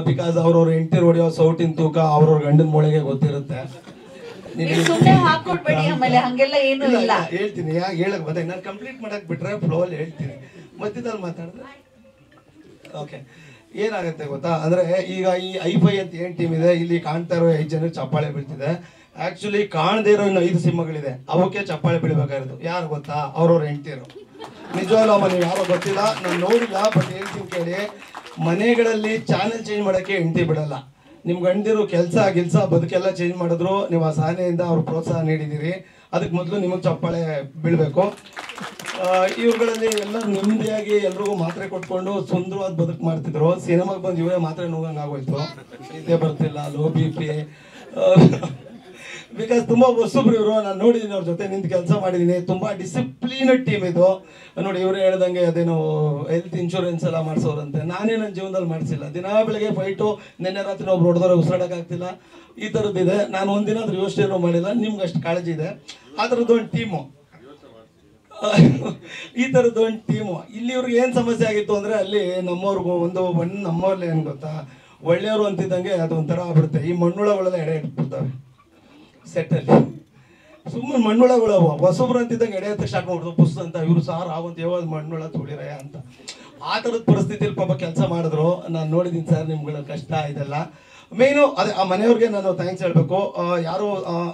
Speaker 7: ಬಿಕಾಸ್ ಅವ್ರವ್ರ ಹೆಂಡತಿ ಹೊಡೆಯೋ ಸೌಟಿನ ತೂಕ ಅವ್ರವ್ರ ಗಂಡನ ಮೂಳೆಗೆ ಗೊತ್ತಿರುತ್ತೆ. ಹೇಳ್ತೀನಿ, ಯಾಕೆ ಹೇಳಕ್ ಮತ್ತೆ ನಾನು ಕಂಪ್ಲೀಟ್ ಮಾಡಕ್ ಬಿಟ್ರೆ ಫ್ಲೋಲ್ಲಿ ಹೇಳ್ತೀನಿ, ಮಧ್ಯದಲ್ಲಿ ಮಾತಾಡಿದ್ರೆ ಓಕೆ. ಏನಾಗುತ್ತೆ ಗೊತ್ತಾ, ಅಂದರೆ ಈಗ ಈ ಐಫೈ ಅಂತ ಏನು ಟೀಮ್ ಇದೆ, ಇಲ್ಲಿ ಕಾಣ್ತಾ ಇರೋ 5 ಜನಕ್ಕೆ ಚಪ್ಪಾಳೆ ಬೀಳ್ತಿದೆ. ಆ್ಯಕ್ಚುಲಿ ಕಾಣದೇ ಇರೋ ಇನ್ನು 5 ಸಿನಿಮಾಗಳಿದೆ, ಅವಕ್ಕೆ ಚಪ್ಪಾಳೆ ಬೀಳಬೇಕಾಗಿರೋದು ಯಾರು ಗೊತ್ತಾ? ಅವ್ರವ್ರ ಹೆಂಡ್ತಿರು. ನಿಜವಾಗ್ಲೂ ಅಮ್ಮ, ನೀವು ಯಾರೋ ಗೊತ್ತಿಲ್ಲ, ನಾನು ನೋಡಿಲ್ಲ, ಬಟ್ ಹೇಳ್ತೀನಿ ಕೇಳಿ. ಮನೆಗಳಲ್ಲಿ ಚಾನೆಲ್ ಚೇಂಜ್ ಮಾಡೋಕ್ಕೆ ಹೆಂಡ್ತಿ ಬಿಡಲ್ಲ. ನಿಮ್ಮ ಗಂಡಿರು ಕೆಲಸ ಬದುಕೆಲ್ಲ ಚೇಂಜ್ ಮಾಡಿದ್ರು, ನೀವು ಆ ಸಹನೆಯಿಂದ ಅವ್ರ ಪ್ರೋತ್ಸಾಹ ನೀಡಿದ್ದೀರಿ. ಅದಕ್ಕೆ ಮೊದಲು ನಿಮಗೆ ಚಪ್ಪಾಳೆ ಬೀಳಬೇಕು. ಇವುಗಳಲ್ಲಿ ಎಲ್ಲ ನೆಮ್ಮದಿಯಾಗಿ ಎಲ್ರಿಗೂ ಮಾತ್ರೆ ಕೊಟ್ಕೊಂಡು ಸುಂದರವಾದ ಬದುಕು ಮಾಡ್ತಿದ್ರು. ಸಿನಿಮಾಗೆ ಬಂದು ಇವರೇ ಮಾತ್ರೆ ನೋವಂಗೆ ಆಗೋಯ್ತು, ನಿದ್ದೆ ಬರ್ತಿಲ್ಲ, ಲೋ BP. ಬಿಕಾಸ್ ತುಂಬ ಹೊಸಬ್ರು ಇವರು, ನಾನು ನೋಡಿದ್ದೀನಿ, ಅವ್ರ ಜೊತೆ ನಿಂತು ಕೆಲಸ ಮಾಡಿದ್ದೀನಿ. ತುಂಬ ಡಿಸಿಪ್ಲಿನಡ್ ಟೀಮ್ ಇದು. ನೋಡಿ, ಇವರು ಹೇಳ್ದಂಗೆ ಅದೇನು ಹೆಲ್ತ್ ಇನ್ಶೂರೆನ್ಸ್ ಎಲ್ಲ ಮಾಡಿಸೋರಂತೆ. ನಾನೇ ನನ್ನ ಜೀವನದಲ್ಲಿ ಮಾಡಿಸಿಲ್ಲ. ದಿನ ಬೆಳಗ್ಗೆ ಫೈಟು, ನಿನ್ನೆ ರಾತ್ರಿ ಒಬ್ರು ಹೊಡೆದವ್ರೆ ಉಸಿರಾಡೋಕ್ಕಾಗ್ತಿಲ್ಲ, ಈ ಥರದ್ದಿದೆ. ನಾನು ಒಂದಿನ ಅದ್ರ ಯೋಚನೆ ಮಾಡಿಲ್ಲ, ನಿಮ್ಗೆ ಅಷ್ಟು ಕಾಳಜಿ ಇದೆ. ಆ ಥರದ್ದೊಂದು ಟೀಮು, ಈ ಥರದ್ದೊಂದು ಟೀಮು. ಇಲ್ಲಿ ಇವ್ರಿಗೆ ಏನು ಸಮಸ್ಯೆ ಆಗಿತ್ತು ಅಂದರೆ, ಅಲ್ಲಿ ನಮ್ಮವ್ರಿಗೂ ನಮ್ಮವ್ರಲ್ಲಿ ಏನು ಗೊತ್ತಾ, ಒಳ್ಳೆಯವರು ಅಂತಿದ್ದಂಗೆ ಅದೊಂಥರ ಆಗ್ಬಿಡುತ್ತೆ. ಈ ಮಣ್ಣುಳಗಳೆಲ್ಲ ಎಡೆ ಇಟ್ಬಿಡ್ತವೆ ಸೆಟ್ಟಲ್ಲಿ. ಸುಮ್ಮನೆ ಮಣ್ಣುಳಗಳು ಹೊಸಬ್ರು ಅಂತಿದ್ದಂಗೆ ಎಡೆ ಹತ್ತಕ್ಕೆ ಸ್ಟಾರ್ಟ್ ಮಾಡ್ಬಿಡ್ತು, ಪುಸ್ ಅಂತ. ಇವರು ಸಾರ್ ಆವಂತ ಯಾವಾಗ ಮಣ್ಣುಳ ತುಳಿರಯ್ಯ ಅಂತ. ಆ ಥರದ ಪರಿಸ್ಥಿತಿಯಲ್ಲಿ ಪಾಪ ಕೆಲಸ ಮಾಡಿದ್ರು. ನಾನು ನೋಡಿದ್ದೀನಿ ಸರ್ ನಿಮ್ಗಳ ಕಷ್ಟ ಇದೆಲ್ಲ. ಮೇಯ್ನು ಅದೇ ಆ ಮನೆಯವ್ರಿಗೆ ನಾನು ಥ್ಯಾಂಕ್ಸ್ ಹೇಳಬೇಕು. ಯಾರು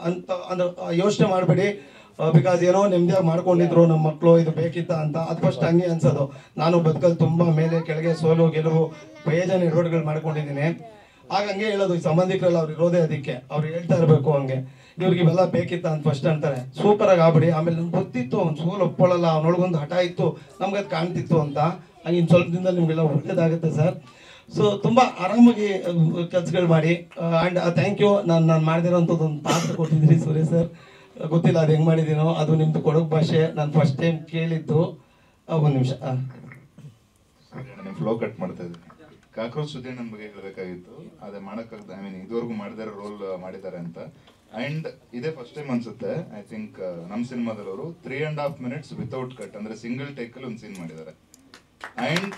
Speaker 7: ಅಂತ ಅಂದ್ರೆ ಯೋಚನೆ ಮಾಡಬೇಡಿ, ಬಿಕಾಸ್ ಏನೋ ನೆಮ್ಮದಿಯಾಗಿ ಮಾಡ್ಕೊಂಡಿದ್ರು ನಮ್ಮ ಮಕ್ಕಳು, ಇದು ಬೇಕಿತ್ತ ಅಂತ. ಅದು ಫಸ್ಟ್ ಹಂಗೆ ಅನ್ಸೋದು. ನಾನು ಬದುಕಲ್ಲಿ ತುಂಬ ಮೇಲೆ ಕೆಳಗೆ ಸೋಲು ಗೆಲುವು ಬೇಜಾನ್ ಎಡವಟ್ಗಳು ಮಾಡ್ಕೊಂಡಿದ್ದೀನಿ. ಆಗ ಹಂಗೆ ಹೇಳೋದು, ಈ ಸಂಬಂಧಿಕರೆಲ್ಲ ಅವ್ರು ಇರೋದೇ ಅದಕ್ಕೆ, ಅವ್ರು ಹೇಳ್ತಾ ಇರಬೇಕು ಹಂಗೆ, ಇವ್ರಿಗೆ ಇವೆಲ್ಲ ಬೇಕಿತ್ತ ಅಂತ ಫಸ್ಟ್ ಅಂತಾರೆ. ಸೂಪರಾಗಿ ಆಗ್ಬಿಡಿ. ಆಮೇಲೆ ನಮ್ಗೆ ಗೊತ್ತಿತ್ತು ಅವ್ನು ಸೋಲು ಒಪ್ಕೊಳ್ಳಲ್ಲ, ಅವ್ನೊಳಗೊಂದು ಹಠ ಇತ್ತು, ನಮ್ಗೆ ಅದು ಕಾಣ್ತಿತ್ತು ಅಂತ. ಹಂಗೆ ಇನ್ನು ಸ್ವಲ್ಪ ದಿನದಲ್ಲಿ ನಿಮಗೆಲ್ಲ ಒಳ್ಳೇದಾಗುತ್ತೆ ಸರ್. ಸೊ ತುಂಬ ಆರಾಮಾಗಿ ಕೆಲಸಗಳು ಮಾಡಿ. And thank you. ನಾನು ಮಾಡಿದಿರೋಂಥದ್ದು ಒಂದು ಪಾತ್ರ ಕೊಟ್ಟಿದ್ದೀರಿ ಸುರೇಶ್ ಸರ್. ಗೊತ್ತಿಲ್ಲ ಅದು ಹೆಂಗೆ ಮಾಡಿದ್ದೀನೋ, ಅದು ನಿಮ್ಮದು ಕೊಡಗು ಭಾಷೆ ನಾನು ಫಸ್ಟ್ ಟೈಮ್ ಕೇಳಿದ್ದು. ಒಂದು ನಿಮಿಷ
Speaker 1: ಫ್ಲೋ ಕಟ್ ಮಾಡ್ತಾ ಇದ್ದೀನಿ. ಕಾಕ್ರೋಚ್ ಸುದೀಣ್ಣನ ಬಗ್ಗೆ ಹೇಳಬೇಕಾಗಿತ್ತು, ಅದೇ ಮಾಡೋಕ್ಕಾಗ್ದು. ಐ ಮೀನ್ ಇದುವರೆಗೂ ಮಾಡಿದಾರೆ ರೋಲ್ ಮಾಡಿದ್ದಾರೆ ಅಂತ. ಆ್ಯಂಡ್ ಇದೇ ಫಸ್ಟ್ ಟೈಮ್ ಅನ್ಸುತ್ತೆ ಐ ಥಿಂಕ್ ನಮ್ಮ ಸಿನಿಮಾದಲ್ಲವರು 3.5 minutes ವಿತೌಟ್ ಕಟ್, ಅಂದರೆ ಸಿಂಗಲ್ ಟೇಕಲ್ಲಿ ಒಂದು ಸೀನ್ ಮಾಡಿದ್ದಾರೆ. ಆ್ಯಂಡ್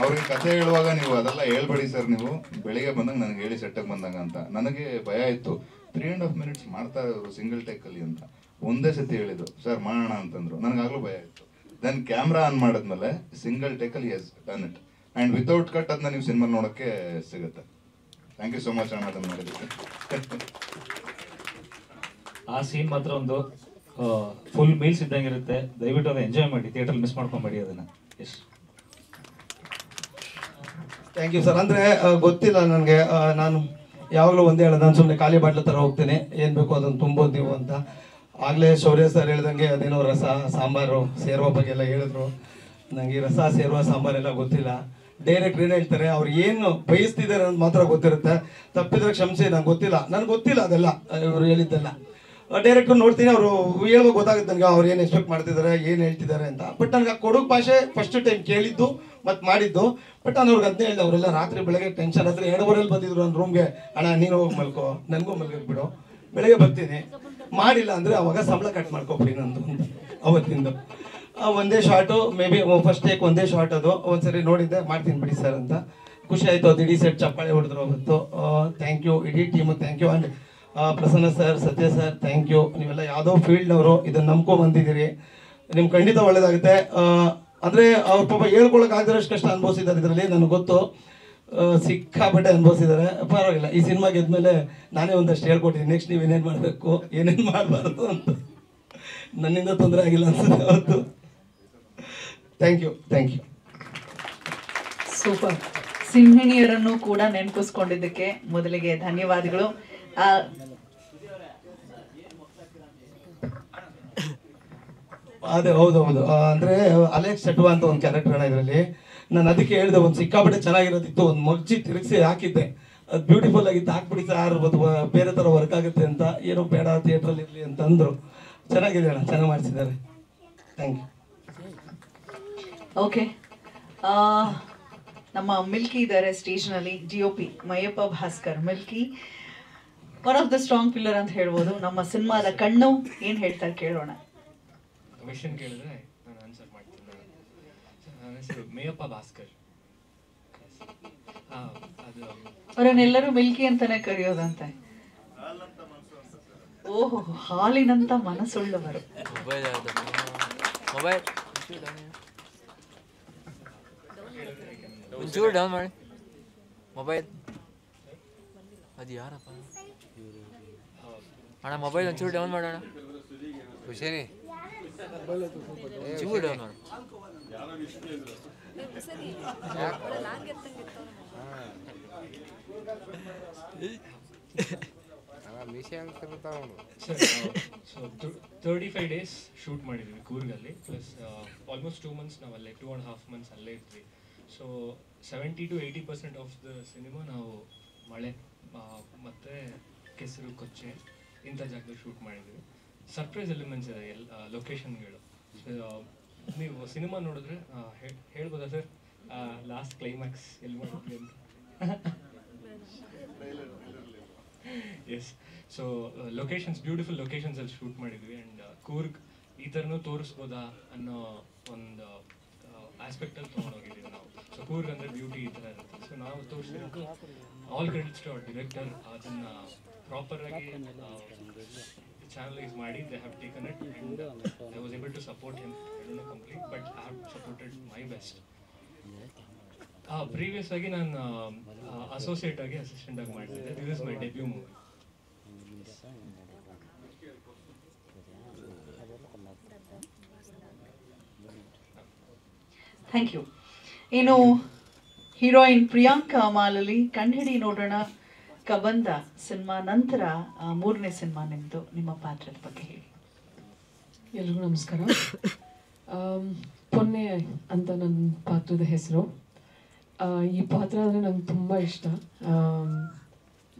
Speaker 1: ಅವ್ರಿಗೆ ಕತೆ ಹೇಳುವಾಗ ನೀವು ಅದೆಲ್ಲ ಹೇಳ್ಬೇಡಿ ಸರ್, ನೀವು ಬೆಳಿಗ್ಗೆ ಬಂದಂಗೆ ನನಗೆ ಹೇಳಿ ಸೆಟ್ಟಕ್ಕೆ ಬಂದಂಗ ಅಂತ. ನನಗೆ ಭಯ ಇತ್ತು, 3.5 minutes ಮಾಡ್ತಾರೆ ಅವರು ಸಿಂಗಲ್ ಟೇಕಲ್ಲಿ ಅಂತ. ಒಂದೇ ಸತಿ ಹೇಳಿದ್ರು ಸರ್ ಮಾಡೋಣ ಅಂತಂದ್ರು, ನನಗಾಗಲೂ ಭಯ ಇತ್ತು. ದೆನ್ ಕ್ಯಾಮ್ರಾ ಆನ್ ಮಾಡಿದ್ಮೇಲೆ ಸಿಂಗಲ್ ಟೇಕಲ್ಲಿ yes done it. And without cut ಅದನ್ನ ನೀವು ಸಿನಿಮಾ ನೋಡೋಕ್ಕೆ ಸಿಗುತ್ತೆ. ಥ್ಯಾಂಕ್ ಯು ಸೋ ಮಚ್ ಅಣ್ಣ ಅದನ್ನು ಮಾಡಿದ್ದಕ್ಕೆ.
Speaker 5: ಆ ಸೀನ್ ಮಾತ್ರ ಒಂದು ಫುಲ್ ಮೀಲ್ಸ್ ಇದ್ದಂಗೆ ಇರುತ್ತೆ. ದಯವಿಟ್ಟು ಅದನ್ನ ಎಂಜಾಯ್ ಮಾಡಿ, ಥಿಯೇಟರ್ ಮಿಸ್ ಮಾಡ್ಕೊಂಬೇಡಿ ಅದನ್ನು. Yes,
Speaker 7: thank you sir. ಅಂದರೆ ಗೊತ್ತಿಲ್ಲ ನನಗೆ, ನಾನು ಯಾವಾಗಲೂ ಒಂದೇ ಹೇಳೋದು, ನಾನು ಸುಮ್ಮನೆ ಖಾಲಿ ಬಾಟ್ಲ ಥರ ಹೋಗ್ತೀನಿ, ಏನು ಬೇಕೋ ಅದನ್ನು ತುಂಬೋದು ನೀವು ಅಂತ. ಆಗಲೇ ಶೌರ್ಯ ಸರ್ ಹೇಳ್ದಂಗೆ ಅದೇನೋ ರಸ ಸಾಂಬಾರು ಸೇರುವ ಬಗ್ಗೆ ಎಲ್ಲ ಹೇಳಿದ್ರು. ನನಗೆ ರಸ ಸೇರುವ ಸಾಂಬಾರೆಲ್ಲ ಗೊತ್ತಿಲ್ಲ. ಡೈರೆಕ್ಟ್ ಏನು ಹೇಳ್ತಾರೆ, ಅವ್ರು ಏನು ಬಯಸ್ತಿದ್ದಾರೆ ಅಂತ ಮಾತ್ರ ಗೊತ್ತಿರುತ್ತೆ. ತಪ್ಪಿದ್ರೆ ಕ್ಷಮಿಸಿ, ನಂಗೆ ಗೊತ್ತಿಲ್ಲ, ನನಗೆ ಗೊತ್ತಿಲ್ಲ ಅದೆಲ್ಲ ಇವರು ಹೇಳಿದ್ದೆಲ್ಲ. ಡೈರೆಕ್ಟ್ರು ನೋಡ್ತೀನಿ, ಅವರು ಹೇಳುವಾಗ ಗೊತ್ತಾಗುತ್ತೆ ನನಗೆ ಅವ್ರು ಏನು ಎಕ್ಸ್ಪೆಕ್ಟ್ ಮಾಡ್ತಿದ್ದಾರೆ, ಏನು ಹೇಳ್ತಿದ್ದಾರೆ ಅಂತ. ಬಟ್ ನನಗೆ ಆ ಕೊಡಗು ಭಾಷೆ ಫಸ್ಟ್ ಟೈಮ್ ಕೇಳಿದ್ದು ಮತ್ತು ಮಾಡಿದ್ದು. ಬಟ್ ನಾನು ಅವ್ರಿಗೆ ಅದನ್ನೇ ಹೇಳಿದೆ. ಅವರೆಲ್ಲ ರಾತ್ರಿ ಬೆಳಗ್ಗೆ ಟೆನ್ಷನ್ ಆದರೆ 2:15 ಬಂದಿದ್ರು ನನ್ನ ರೂಮ್ಗೆ. ಅಣ್ಣ ನೀನು ಹೋಗಿ ಮಲ್ಕೋ, ನನಗೂ ಮಲ್ಕೋಕ್ ಬಿಡು, ಬೆಳಗ್ಗೆ ಬರ್ತೀನಿ, ಮಾಡಿಲ್ಲ ಅಂದರೆ ಅವಾಗ ಸಂಬಳ ಕಟ್ ಮಾಡ್ಕೊಬಿಡಿ ನಂದು ಅಂತ. ಅವತ್ತಿಂದು ಒಂದೇ short, may be first take ಒಂದೇ ಶಾರ್ಟ್. ಅದು ಒಂದ್ಸರಿ ನೋಡಿದ್ದೆ, ಮಾಡ್ತೀನಿ ಬಿಡಿ ಸರ್ ಅಂತ. ಖುಷಿ ಆಯಿತು. ಅದು ಇಡೀ ಸೆಟ್ ಚಪ್ಪಾಳೆ ಹೊಡೆದ್ರು ಅವತ್ತು. ಥ್ಯಾಂಕ್ ಯು ಇಡೀ team, thank you. And Prasanna sir, Satya sir, thank you. ನೀವೆಲ್ಲ ಯಾವುದೋ ಫೀಲ್ಡ್ನವರು ಇದನ್ನು ನಂಬ್ಕೊಂಡು ಬಂದಿದ್ದೀರಿ. ನಿಮ್ಗೆ ಖಂಡಿತ ಒಳ್ಳೇದಾಗುತ್ತೆ. ಅಂದರೆ ಅವ್ರ ಪಾಪ ಹೇಳ್ಕೊಳಕ್ಕಾಗದಿರೋಷ್ಟು ಕಷ್ಟ ಅನುಭವಿಸಿದ್ದಾರೆ ಇದರಲ್ಲಿ, ನನಗೆ ಗೊತ್ತು. ಸಿಕ್ಕಾಪಟ್ಟೆ ಅನುಭವಿಸಿದ್ದಾರೆ. ಪರವಾಗಿಲ್ಲ, ಈ ಸಿನಿಮಾ ಗೆದ್ಮೇಲೆ ನಾನೇ ಒಂದಷ್ಟು ಹೇಳ್ಕೊಟ್ಟಿದ್ದೀನಿ, ನೆಕ್ಸ್ಟ್ ನೀವು ಏನೇನು ಮಾಡಬೇಕು, ಏನೇನು ಮಾಡಬಾರ್ದು ಅಂತ. ನನ್ನಿಂದ ತೊಂದರೆ ಆಗಿಲ್ಲ ಅನ್ಸುತ್ತೆ ಅವತ್ತು. Thank you, thank you.
Speaker 2: Super. ಸಿಂಹಿಣಿಯರನ್ನು ಕೂಡ ನೆನಪಿಸ್ಕೊಂಡಿದ್ದಕ್ಕೆ ಮೊದಲಿಗೆ ಧನ್ಯವಾದಗಳು.
Speaker 7: ಅದೇ ಹೌದೌದು. ಅಂದರೆ ಅಲೆಕ್ಸ್ ಚಟ್ವಾ ಅಂತ ಒಂದು ಕ್ಯಾರೆಕ್ಟರ್ ಅಣ್ಣ ಇದರಲ್ಲಿ. ನಾನು ಅದಕ್ಕೆ ಹೇಳಿದೆ, ಒಂದು ಸಿಕ್ಕಾಪಟ್ಟೆ ಚೆನ್ನಾಗಿರೋದಿತ್ತು, ಒಂದು ಮಗ್ಜಿ ತಿರುಗಿಸಿ ಹಾಕಿದ್ದೆ, ಅದು ಬ್ಯೂಟಿಫುಲ್ ಆಗಿತ್ತು, ಹಾಕ್ಬಿಡಿ ಸರ್, ಅದು ಬೇರೆ ಥರ ವರ್ಕ್ ಆಗುತ್ತೆ ಅಂತ. ಏನೋ ಬೇಡ ಥಿಯೇಟ್ರಲ್ಲಿ ಇರಲಿ ಅಂತ ಅಂದರು. ಚೆನ್ನಾಗಿದೆ ಅಣ್ಣ, ಚೆನ್ನಾಗಿ ಮಾಡಿಸಿದ್ದಾರೆ. Thank you.
Speaker 2: ಓಕೆ, ನಮ್ಮ ಮಿಲ್ಕಿ ಇದ್ದಾರೆ ಸ್ಟೇಜ್ನಲ್ಲಿ. GOP Mayyappa Bhaskar. Milky one of the strong pillar ಅಂತ ಹೇಳ್ಬೋದು, ನಮ್ಮ ಸಿನಿಮಾದ ಕಣ್ಣು. ಏನು ಹೇಳ್ತಾರೆ ಕೇಳೋಣ.
Speaker 4: ಕ್ವೆಶ್ಚನ್ ಕೇಳಿದ್ರೆ ನಾನು ಆನ್ಸರ್ ಮಾಡ್ತೀನಿ. ನನ್ನ ಹೆಸರು ಮಯ್ಯಪ್ಪ ಭಾಸ್ಕರ್. ಅದು
Speaker 2: ಅವರನ್ನೆಲ್ಲರೂ ಮಿಲ್ಕಿ ಅಂತಾನೆ ಕರೆಯೋದಂತೆ. ಓಹೋ, ಹಾಲಿನಂತ ಮನಸ್ಸುಳ್ಳವರು.
Speaker 8: ಮೊಬೈಲ್ ಒಂಚೂರು ಡೌನ್ ಮಾಡಿ. ಮೊಬೈಲ್ ಅದು ಯಾರಪ್ಪ ಅಣ್ಣ? ಮೊಬೈಲ್ ಒಂಚೂರು ಡೌನ್ ಮಾಡೋಣ. ಖುಷಿನಿ ಚೂರು ಡೌನ್ ಮಾಡು.
Speaker 4: ಸೊ 35 days ಶೂಟ್ ಮಾಡಿದ್ವಿ ಕೂರ್ಗಲ್ಲಿ. ಪ್ಲಸ್ ಆಲ್ಮೋಸ್ಟ್ 2 months ನಾವಲ್ಲೇ, 2.5 months ಅಲ್ಲೇ ಇದ್ವಿ. So 70 to 80% of the cinema ನಾವು ಮಳೆ ಮತ್ತು ಕೆಸರು, ಕೊಚ್ಚೆ ಇಂಥ ಜಾಗದಲ್ಲಿ ಶೂಟ್ ಮಾಡಿದ್ವಿ. ಸರ್ಪ್ರೈಸ್ ಎಲಿಮೆಂಟ್ಸ್ ಇದೆ ಲೊಕೇಶನ್ಗಳು. ನೀವು ಸಿನಿಮಾ ನೋಡಿದ್ರೆ ಹೇಳ್ಬೋದಾ ಸರ್ ಲಾಸ್ಟ್ ಕ್ಲೈಮ್ಯಾಕ್ಸ್ ಎಲ್ಲಿ ಮಾಡಿದ್ವಿ ಅಂತ? ಎಸ್. ಸೊ ಲೊಕೇಶನ್ಸ್, ಬ್ಯೂಟಿಫುಲ್ ಲೊಕೇಶನ್ಸಲ್ಲಿ ಶೂಟ್ ಮಾಡಿದ್ವಿ. ಆ್ಯಂಡ್ ಕೂರ್ಗ್ ಈ ಥರನೂ ತೋರಿಸ್ಬೋದಾ ಅನ್ನೋ ಒಂದು ಆಸ್ಪೆಕ್ಟಲ್ಲಿ ತೊಗೊಂಡೋಗಿದ್ದೀವಿ ನಾವು. ಸೊ ಕೂರ್ಗ್ ಅಂದರೆ ಬ್ಯೂಟಿ ಈ ಥರ ಇರುತ್ತೆ. ಸೊ ನಾವು ತೋರಿಸಿರೋದು all credits to our director. ಅದನ್ನು ಪ್ರಾಪರಾಗಿ channelize ಮಾಡಿ they have taken it and I was able to support him. I don't know complete, but I have supported my best. Previous ಆಗಿ ನಾನು ಅಸೋಸಿಯೇಟ್ ಆಗಿ ಅಸಿಸ್ಟೆಂಟ್ ಆಗಿ ಮಾಡ್ತಿದ್ದೆ. This is my debut movie.
Speaker 2: Thank you. ಇನ್ನು heroine Priyanka ಮಾಲಲಿ ಕಣ್ಹಿಡಿ ನೋಡೋಣ ಕಬಂದ ಸಿನಿಮಾ ನಂತರ 3ನೇ ಸಿನಿಮಾ ನಿಮ್ಮದು, ನಿಮ್ಮ ಪಾತ್ರದ ಬಗ್ಗೆ ಹೇಳಿ.
Speaker 9: ಎಲ್ರಿಗೂ ನಮಸ್ಕಾರ. ಪೊನ್ನೆ ಅಂತ ನನ್ನ ಪಾತ್ರದ ಹೆಸರು. ಈ ಪಾತ್ರ ಅಂದರೆ ನಂಗೆ ತುಂಬ ಇಷ್ಟ.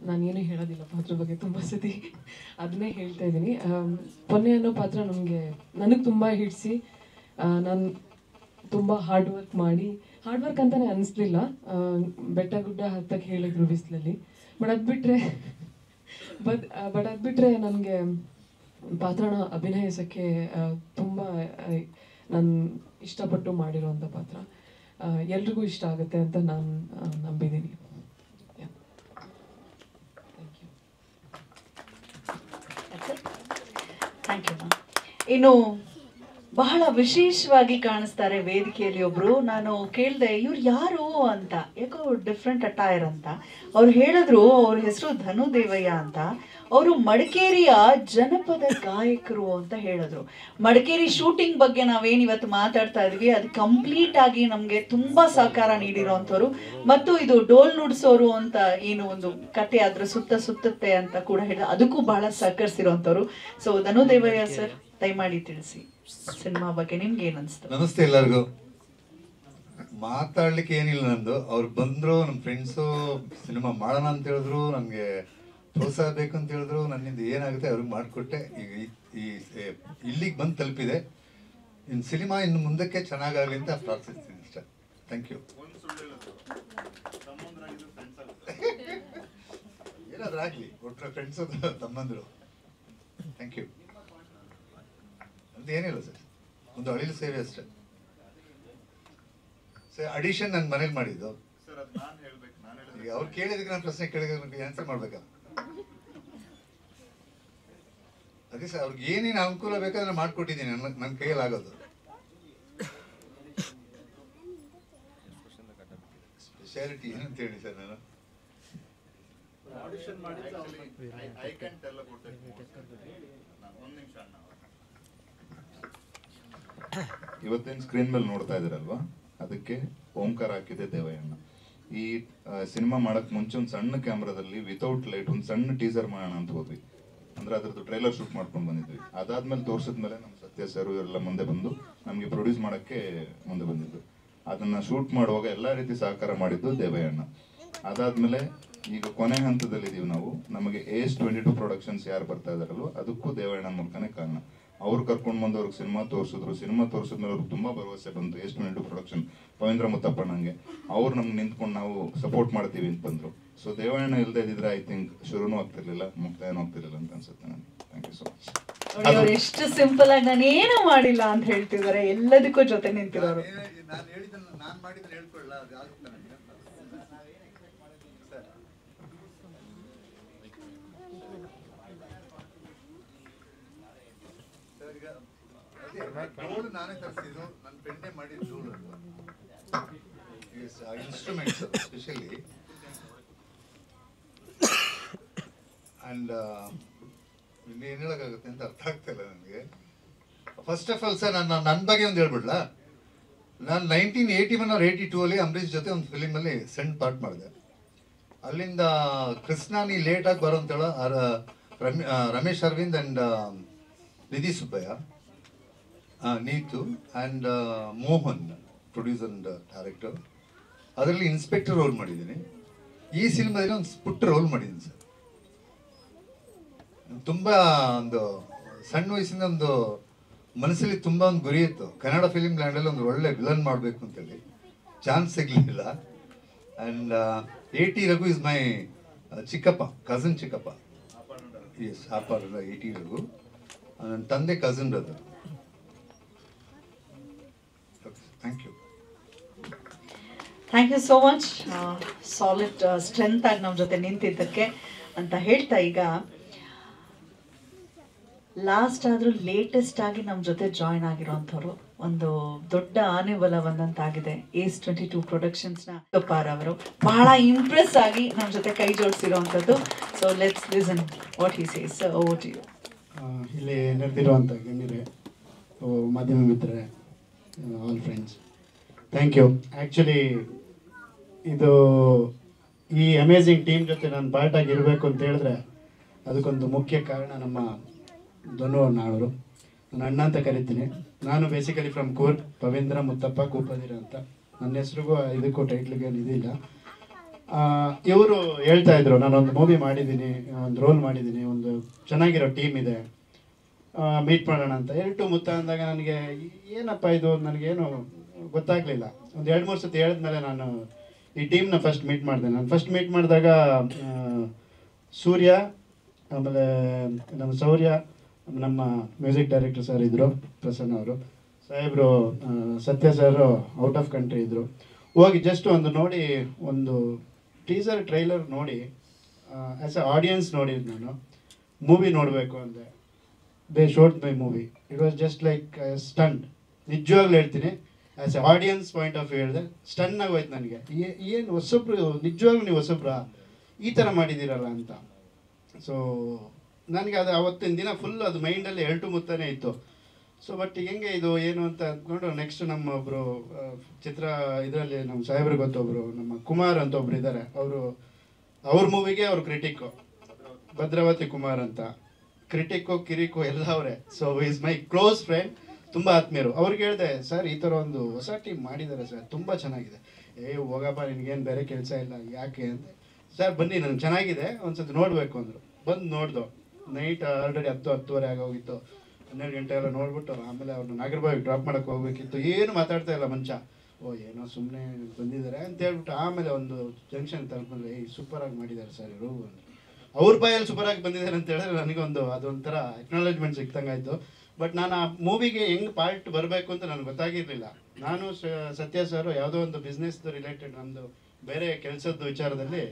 Speaker 9: ನಾನೇನು ಹೇಳೋದಿಲ್ಲ ಪಾತ್ರ ಬಗ್ಗೆ, ತುಂಬ ಸತಿ ಅದನ್ನೇ ಹೇಳ್ತಾ ಇದ್ದೀನಿ. ಪೊನ್ನೆ ಅನ್ನೋ ಪಾತ್ರ ನನಗೆ ತುಂಬ ಹಿಡಿಸಿ, ನಾನು ತುಂಬ ಹಾರ್ಡ್ ವರ್ಕ್ ಮಾಡಿ, ಹಾರ್ಡ್ ವರ್ಕ್ ಅಂತಲೇ ಅನ್ನಿಸ್ಲಿಲ್ಲ, ಬೆಟ್ಟ ಗುಡ್ಡ ಹತ್ತಕ್ಕೆ ಹೇಳಿದ್ರು ಬಿಸಿಲಲ್ಲಿ. ಬಟ್ ಅದು ಬಿಟ್ಟರೆ ನನಗೆ ಪಾತ್ರನ ಅಭಿನಯಿಸೋಕ್ಕೆ ತುಂಬ ನಾನು ಇಷ್ಟಪಟ್ಟು ಮಾಡಿರೋಂಥ ಪಾತ್ರ. ಎಲ್ರಿಗೂ ಇಷ್ಟ ಆಗುತ್ತೆ ಅಂತ ನಾನು ನಂಬಿದ್ದೀನಿ.
Speaker 2: Thank you. ಇನ್ನು ಬಹಳ ವಿಶೇಷವಾಗಿ ಕಾಣಿಸ್ತಾರೆ ವೇದಿಕೆಯಲ್ಲಿ ಒಬ್ರು. ನಾನು ಕೇಳಿದೆ ಇವ್ರು ಯಾರು ಅಂತ, ಯಾಕೋ ಡಿಫ್ರೆಂಟ್ ಅಟೈರ್ ಅಂತ. ಅವ್ರು ಹೇಳಿದ್ರು ಅವ್ರ ಹೆಸರು ಧನು ದೇವಯ್ಯ ಅಂತ. ಅವರು ಮಡಿಕೇರಿಯ ಜನಪದ ಗಾಯಕರು ಅಂತ ಹೇಳಿದ್ರು. ಮಡಿಕೇರಿ ಶೂಟಿಂಗ್ ಬಗ್ಗೆ ನಾವೇನು ಇವತ್ತು ಮಾತಾಡ್ತಾ ಇದ್ವಿ ಅದು ಕಂಪ್ಲೀಟ್ ಆಗಿ ನಮಗೆ ತುಂಬಾ ಸಹಕಾರ ನೀಡಿರೋಂಥವ್ರು. ಮತ್ತು ಇದು ಡೋಲ್ ನುಡ್ಸೋರು ಅಂತ ಏನು ಒಂದು ಕತೆ ಅದ್ರ ಸುತ್ತುತ್ತೆ ಅಂತ ಕೂಡ ಹೇಳಿದ್ರು, ಅದಕ್ಕೂ ಬಹಳ ಸಹಕರಿಸಿರೋಂಥವ್ರು. ಸೊ ಧನು ದೇವಯ್ಯ ಸರ್, ದಯಮಾಡಿ ತಿಳಿಸಿ ಸಿನಿಮಾ ಬಗ್ಗೆ ನಿಮ್ಗೆ ಏನ್ ಅನ್ಸ್ತು?
Speaker 10: ನಮಸ್ತೆ ಎಲ್ಲರಿಗೂ. ಮಾತಾಡ್ಲಿಕ್ಕೆ ಏನಿಲ್ಲ ನಂದು. ಅವ್ರು ಬಂದ್ರು, ನಮ್ಮ ಫ್ರೆಂಡ್ಸು ಸಿನಿಮಾ ಮಾಡೋಣ ಅಂತ ಹೇಳಿದ್ರು, ನನಗೆ ಪ್ರೋತ್ಸಾಹ ಬೇಕು ಅಂತ ಹೇಳಿದ್ರು. ನನ್ನಿಂದ ಏನಾಗುತ್ತೆ ಅವ್ರಿಗೆ ಮಾಡಿಕೊಟ್ಟೆ. ಈಗ ಇಲ್ಲಿಗೆ ಬಂದು ತಲುಪಿದೆ. ಇನ್ನು ಸಿನಿಮಾ ಇನ್ನು ಮುಂದಕ್ಕೆ ಚೆನ್ನಾಗಾಗಲಿ ಅಂತ ಪ್ರಾರ್ಥಿಸ್ತೀನಿ ಅಷ್ಟೇ. Thank you. ಏನಾದ್ರೂ ಆಗಲಿ, ಒಟ್ಟರೆ ಫ್ರೆಂಡ್ಸ್ ತಮ್ಮಂದರು. Thank you. ಏನಿಲ್ಲ ಸರ್, ಒಂದು ಅಳಿಲು ಸೇವೆ ಅಷ್ಟೇ. ಸರ್ ಅಡಿಷನ್ ನನ್ನ ಮನೇಲಿ ಮಾಡಿದ್ದು. ಈಗ ಅವ್ರು ಕೇಳಿದಕ್ಕೆ ನಾನು ಪ್ರಶ್ನೆ ಕೇಳಿದ್ರೆ ಆನ್ಸರ್ ಮಾಡ್ಬೇಕಲ್ಲ. ಅದೇ ಸರ್, ಅವ್ರಿಗೆ ಏನೇನು ಅನುಕೂಲ ಬೇಕಾದ್ರೆ ಮಾಡ್ಕೊಟ್ಟಿದ್ದೀನಿ. ನನ್ನ ಕೈಯಲ್ಲಿ ಆಗೋದು. ಸ್ಪೆಷಾಲಿಟಿ ಏನಂತ ಹೇಳಿ ಸರ್, ನಾನು
Speaker 1: ಇವತ್ತೇನು ಸ್ಕ್ರೀನ್ ಮೇಲೆ ನೋಡ್ತಾ ಇದ್ದೀರಲ್ವಾ, ಅದಕ್ಕೆ ಓಂಕಾರ ಹಾಕಿದೆ ದೇವಯ್ಯಣ್ಣ. ಈ ಸಿನಿಮಾ ಮಾಡಕ್ ಮುಂಚೆ ಒಂದು ಸಣ್ಣ ಕ್ಯಾಮ್ರಾದಲ್ಲಿ ವಿತೌಟ್ ಲೈಟ್ ಒಂದು ಸಣ್ಣ ಟೀಸರ್ ಮಾಡೋಣ ಅಂತ ಹೋದ್ವಿ. ಅಂದ್ರೆ ಅದ್ರದ್ದು ಟ್ರೈಲರ್ ಶೂಟ್ ಮಾಡ್ಕೊಂಡು ಬಂದಿದ್ವಿ. ಅದಾದ್ಮೇಲೆ ತೋರ್ಸಿದ್ಮೇಲೆ ನಮ್ಮ ಸತ್ಯ ಸರ್ ಎಲ್ಲ ಮುಂದೆ ಬಂದು ನಮಗೆ ಪ್ರೊಡ್ಯೂಸ್ ಮಾಡಕ್ಕೆ ಮುಂದೆ ಬಂದಿದ್ದು. ಅದನ್ನ ಶೂಟ್ ಮಾಡುವಾಗ ಎಲ್ಲಾ ರೀತಿ ಸಹಕಾರ ಮಾಡಿದ್ದು ದೇವಯ್ಯಣ್ಣ. ಅದಾದ್ಮೇಲೆ ಈಗ ಕೊನೆ ಹಂತದಲ್ಲಿದ್ದೀವಿ ನಾವು. ನಮಗೆ AS22 ಪ್ರೊಡಕ್ಷನ್ಸ್ ಯಾರು ಬರ್ತಾ ಇದಾರಲ್ವ, ಅದಕ್ಕೂ ದೇವಯ್ಯಣ್ಣ ಮೂಲಕನೇ ಕಾರಣ. ಅವ್ರು ಕರ್ಕೊಂಡು ಬಂದು ಅವ್ರಿಗೆ ಸಿನಿಮಾ ತೋರಿಸಿದ್ರು. ಸಿನಿಮಾ ತೋರಿಸಿದ್ಮೇಲೆ ಅವ್ರಿಗೆ ತುಂಬಾ ಭರವಸೆ ಬಂತು. AS22 ಪ್ರೊಡಕ್ಷನ್ ಪವಿಂದ್ರ ಮುತ್ತಪ್ಪಣ್ಣಂಗೆ ಅವ್ರು ನಮ್ಗೆ ನಿಂತ್ಕೊಂಡು ನಾವು ಸಪೋರ್ಟ್ ಮಾಡ್ತೀವಿ ಅಂತ ಬಂದ್ರು. ಸೊ ದೇವಯ್ಯಣ್ಣ ಇಲ್ಲದೆ ಇದ್ರೆ ಐ ಥಿಂಕ್ ಶುರುನೂ ಆಗ್ತಿರ್ಲಿಲ್ಲ, ಮುಕ್ತಾಯನೂ ಆಗ್ತಿರ್ಲಿಲ್ಲ ಅಂತ ಅನ್ಸುತ್ತೆ ನನಗೆ. Thank you so much.
Speaker 2: ಅವ್ರು ಎಷ್ಟು ಸಿಂಪಲ್ ಆಗಿ ನಾನು ಏನೂ ಮಾಡಿಲ್ಲ ಅಂತ ಹೇಳ್ತಿದ್ದಾರೆ, ಎಲ್ಲದಕ್ಕೂ ಜೊತೆ ನಿಂತಿರೋರು.
Speaker 10: ನಾನು ಹೇಳಿದ್ದನ್ನು ನಾನು ಮಾಡಿದ್ರೆ ಹೇಳ್ಕೊಳ್ಳ, ಅದು ಆಗುತ್ತೆ ನನಗೆ. ರೋಲ್ ನಾನೇ ತರಿಸಿದ್ದು, ನನ್ನ ಫ್ರೆಂಡೇ ಮಾಡಿದ್ದು ರೋಲ್ ಅದು. Instruments specially. ಅಂಡ್ ಇನ್ನೇನು ಹೇಳೋಕ್ಕಾಗುತ್ತೆ ಅಂತ ಅರ್ಥ ಆಗ್ತಿಲ್ಲ ನನಗೆ. ಫಸ್ಟ್ ಆಫ್ ಆಲ್ ಸರ್, ನನ್ನ ಬಗ್ಗೆ ಒಂದು ಹೇಳ್ಬಿಡ್ಲಾ. ನಾನು 1981 or 82 ಅಲ್ಲಿ ಅಂಬರೀಷ್ ಜೊತೆ ಒಂದು ಫಿಲಿಮಲ್ಲಿ ಸಣ್ಣ ಪಾರ್ಟ್ ಮಾಡಿದೆ. ಅಲ್ಲಿಂದ ಕೃಷ್ಣ ನೀ ಲೇಟಾಗಿ ಬರೋ ಅಂತೇಳೋ Ramesh Aravind and Nidhi Subbaiah, Neethu and Mohan producer and director. ಅದರಲ್ಲಿ ಇನ್ಸ್ಪೆಕ್ಟರ್ ರೋಲ್ ಮಾಡಿದ್ದೀನಿ. ಈ ಸಿನಿಮಾದಲ್ಲಿ ಒಂದು ಪುಟ್ಟ ರೋಲ್ ಮಾಡಿದ್ದೀನಿ ಸರ್. ತುಂಬ ಒಂದು ಸಣ್ಣ ವಯಸ್ಸಿಂದ ಒಂದು ಮನಸ್ಸಲ್ಲಿ ತುಂಬ ಒಂದು ಗುರಿ ಇತ್ತು. ಕನ್ನಡ ಫಿಲಿಮ್ ಲ್ಯಾಂಡಲ್ಲಿ ಒಂದು ಒಳ್ಳೆ ವಿಲನ್ ಮಾಡಬೇಕು ಅಂತೇಳಿ. ಚಾನ್ಸ್ ಸಿಗಲಿಲ್ಲ. And AT Raghu is my ಚಿಕ್ಕಪ್ಪ, ಕಸಿನ್ ಚಿಕ್ಕಪ್ಪ. ಎಸ್, ಆಪಾಡದ AT ರಘು ನನ್ನ ತಂದೆ cousin brother. Thank you.
Speaker 2: Thank you so much. Solid strength ಆಗಿ ನಮ್ಮ ಜೊತೆ ನಿಂತಿದ್ದಕ್ಕೆ ಅಂತ ಹೇಳ್ತಾ, ಈಗ ಲಾಸ್ಟ್ ಆದ್ರೂ ಲೇಟೆಸ್ಟ್ ಆಗಿ ನಮ್ಮ ಜೊತೆ ಜಾಯ್ನ್ ಆಗಿರೋಂಥವ್ರು, ಒಂದು ದೊಡ್ಡ ಆನೆ ಬಲ ಬಂದಂತಾಗಿದೆ ಏಸ್ 22 ಪ್ರೊಡಕ್ಷನ್ಸ್ನ ಪಾರ್ ಅವರು ಬಹಳ ಇಂಪ್ರೆಸ್ ಆಗಿ ನಮ್ಮ ಜೊತೆ ಕೈ ಜೋಡಿಸಿರೋವಂಥದ್ದು. So let's listen what he says. Over to you.
Speaker 11: ಇಲ್ಲಿ ನೆರೆದಿರುವಂಥ ಗಣ್ಯರೇ, ಮಾಧ್ಯಮ ಮಿತ್ರರೇ, all friends, thank you. Actually ಇದು ಈ ಅಮೇಝಿಂಗ್ ಟೀಮ್ ಜೊತೆ ನಾನು ಪಾರ್ಟ್ ಆಗಿರಬೇಕು ಅಂತ ಹೇಳಿದ್ರೆ ಅದಕ್ಕೊಂದು ಮುಖ್ಯ ಕಾರಣ ನಮ್ಮ ಧನು ಅಣ್ಣವರು. ನಾನು ಅಣ್ಣ ಅಂತ ಕರಿತೀನಿ. ನಾನು ಬೇಸಿಕಲಿ ಫ್ರಮ್ ಕೂರ್ಗ್, ಪವೇಂದ್ರ ಮುತ್ತಪ್ಪ ಕೂಪದಿರ ಅಂತ. ನನ್ನ ಹೆಸ್ರಿಗೂ ಇದಕ್ಕೂ ಟೈಟ್ಲಿಗೆ ಇದಿಲ್ಲ. ಇವರು ಹೇಳ್ತಾ ಇದ್ರು, ನಾನೊಂದು ಮೂವಿ ಮಾಡಿದ್ದೀನಿ, ಒಂದು ರೋಲ್ ಮಾಡಿದ್ದೀನಿ, ಒಂದು ಚೆನ್ನಾಗಿರೋ ಟೀಮ್ ಇದೆ, ಮೀಟ್ ಮಾಡೋಣ ಅಂತ. 2 ಮುತ್ತ ಅಂದಾಗ ನನಗೆ ಏನಪ್ಪ ಇದು, ನನಗೇನು ಗೊತ್ತಾಗಲಿಲ್ಲ. ಒಂದು 2-3 ಸತಿ ಹೇಳಿದ್ಮೇಲೆ ನಾನು ಈ ಟೀಮ್ನ ಫಸ್ಟ್ ಮೀಟ್ ಮಾಡಿದೆ. ನಾನು ಫಸ್ಟ್ ಮೀಟ್ ಮಾಡಿದಾಗ ಸೂರ್ಯ, ಆಮೇಲೆ ನಮ್ಮ ಶೌರ್ಯ, ನಮ್ಮ ಮ್ಯೂಸಿಕ್ ಡೈರೆಕ್ಟರ್ ಸರ್ ಇದ್ದರು, ಪ್ರಸನ್ನ ಅವರು, ಸಾಹೇಬರು, ಸತ್ಯ ಸರ್ ಔಟ್ ಆಫ್ ಕಂಟ್ರಿ ಇದ್ದರು. ಹೋಗಿ ಜಸ್ಟ್ ಒಂದು ನೋಡಿ, ಒಂದು ಟೀಸರ್ ಟ್ರೈಲರ್ ನೋಡಿ ಆ್ಯಸ್ ಎ ಆಡಿಯನ್ಸ್ ನೋಡಿದ್ದು. ನಾನು ಮೂವಿ ನೋಡಬೇಕು ಅಂದೆ. They showed my movie. It was just like stunt. ನಿಜವಾಗ್ಲೂ ಹೇಳ್ತೀನಿ, as a audience point of view ಹೇಳಿದೆ, ಸ್ಟನ್ ಆಗೋಯ್ತು ನನಗೆ. ಏನು ಹೊಸೊಬ್ರು, ನಿಜವಾಗ್ಲೂ ನೀವು ಹೊಸೊಬ್ರ ಈ ಥರ ಮಾಡಿದ್ದೀರಲ್ಲ ಅಂತ. ಸೊ ನನಗೆ ಅದು ಅವತ್ತಿನ ದಿನ ಫುಲ್ ಅದು ಮೈಂಡಲ್ಲಿ 2 ಮುತ್ತನೇ ಇತ್ತು. ಸೊ ಬಟ್ ಹೆಂಗೆ ಇದು ಏನು ಅಂತ ಅಂದ್ಕೊಂಡು ನೆಕ್ಸ್ಟ್ ನಮ್ಮ ಒಬ್ಬರು ಚಿತ್ರ ಇದರಲ್ಲಿ ನಮ್ಮ ಸಾಹೇಬ್ರಿಗೆ ಗೊತ್ತೊಬ್ಬರು, ನಮ್ಮ ಕುಮಾರ್ ಅಂತ ಒಬ್ರು ಇದ್ದಾರೆ, ಅವ್ರ ಮೂವಿಗೆ ಅವ್ರು ಕ್ರಿಟಿಕ್ಕು, ಭದ್ರಾವತಿ ಕುಮಾರ್ ಅಂತ. ಕ್ರಿಟಿಕ್ಕು ಕಿರಿಕು ಎಲ್ಲ ಅವರೇ. So is my close friend, ತುಂಬ ಆತ್ಮೀಯರು. ಅವ್ರಿಗೆ ಹೇಳಿದೆ, ಸರ್ ಈ ಥರ ಒಂದು ಹೊಸ ಟೀಮ್ ಮಾಡಿದ್ದಾರೆ ಸರ್, ತುಂಬ ಚೆನ್ನಾಗಿದೆ. ಹೋಗಪ್ಪ, ನಿನಗೇನು ಬೇರೆ ಕೆಲಸ ಇಲ್ಲ, ಯಾಕೆ ಅಂತ. ಸರ್ ಬನ್ನಿ, ನನಗೆ ಚೆನ್ನಾಗಿದೆ, ಒಂದ್ಸತಿ ನೋಡಬೇಕು ಅಂದರು. ಬಂದು ನೋಡ್ದು. ನೈಟ್ ಆಲ್ರೆಡಿ 10-10:30 ಆಗೋಗಿತ್ತು. 12 ಗಂಟೆ ಎಲ್ಲ ನೋಡ್ಬಿಟ್ಟು ಆಮೇಲೆ ಅವ್ರನ್ನ ನಾಗರಬಾವಿಗೆ ಡ್ರಾಪ್ ಮಾಡೋಕ್ಕೆ ಹೋಗ್ಬೇಕಿತ್ತು. ಏನು ಮಾತಾಡ್ತಾ ಇಲ್ಲ ಮನುಷ್ಯ. ಏನೋ ಸುಮ್ಮನೆ ಬಂದಿದ್ದಾರೆ ಅಂತ ಹೇಳ್ಬಿಟ್ಟು ಆಮೇಲೆ ಒಂದು ಜಂಕ್ಷನ್ ತಲುಪಿದ್ರೆ, ಸೂಪರಾಗಿ ಮಾಡಿದ್ದಾರೆ ಸರ್ ಇವರು ಅಂದರು. ಅವ್ರ ಬಾಯಲ್ಲಿ ಸೂಪರಾಗಿ ಬಂದಿದ್ದಾರೆ ಅಂತ ಹೇಳಿದ್ರೆ ನನಗೊಂದು ಅದೊಂಥರ ಎಕ್ನಾಲಜ್ಮೆಂಟ್ ಸಿಕ್ತಂಗಾಯಿತು. ಬಟ್ ನಾನು ಆ ಮೂವಿಗೆ ಹೆಂಗೆ ಪಾರ್ಟ್ ಬರಬೇಕು ಅಂತ ನನಗೆ ಗೊತ್ತಾಗಿರಲಿಲ್ಲ. ನಾನು ಸತ್ಯ ಸರ್ ಯಾವುದೋ ಒಂದು ಬಿಸ್ನೆಸ್ ರಿಲೇಟೆಡ್ ನಮ್ಮದು ಬೇರೆ ಕೆಲಸದ ವಿಚಾರದಲ್ಲಿ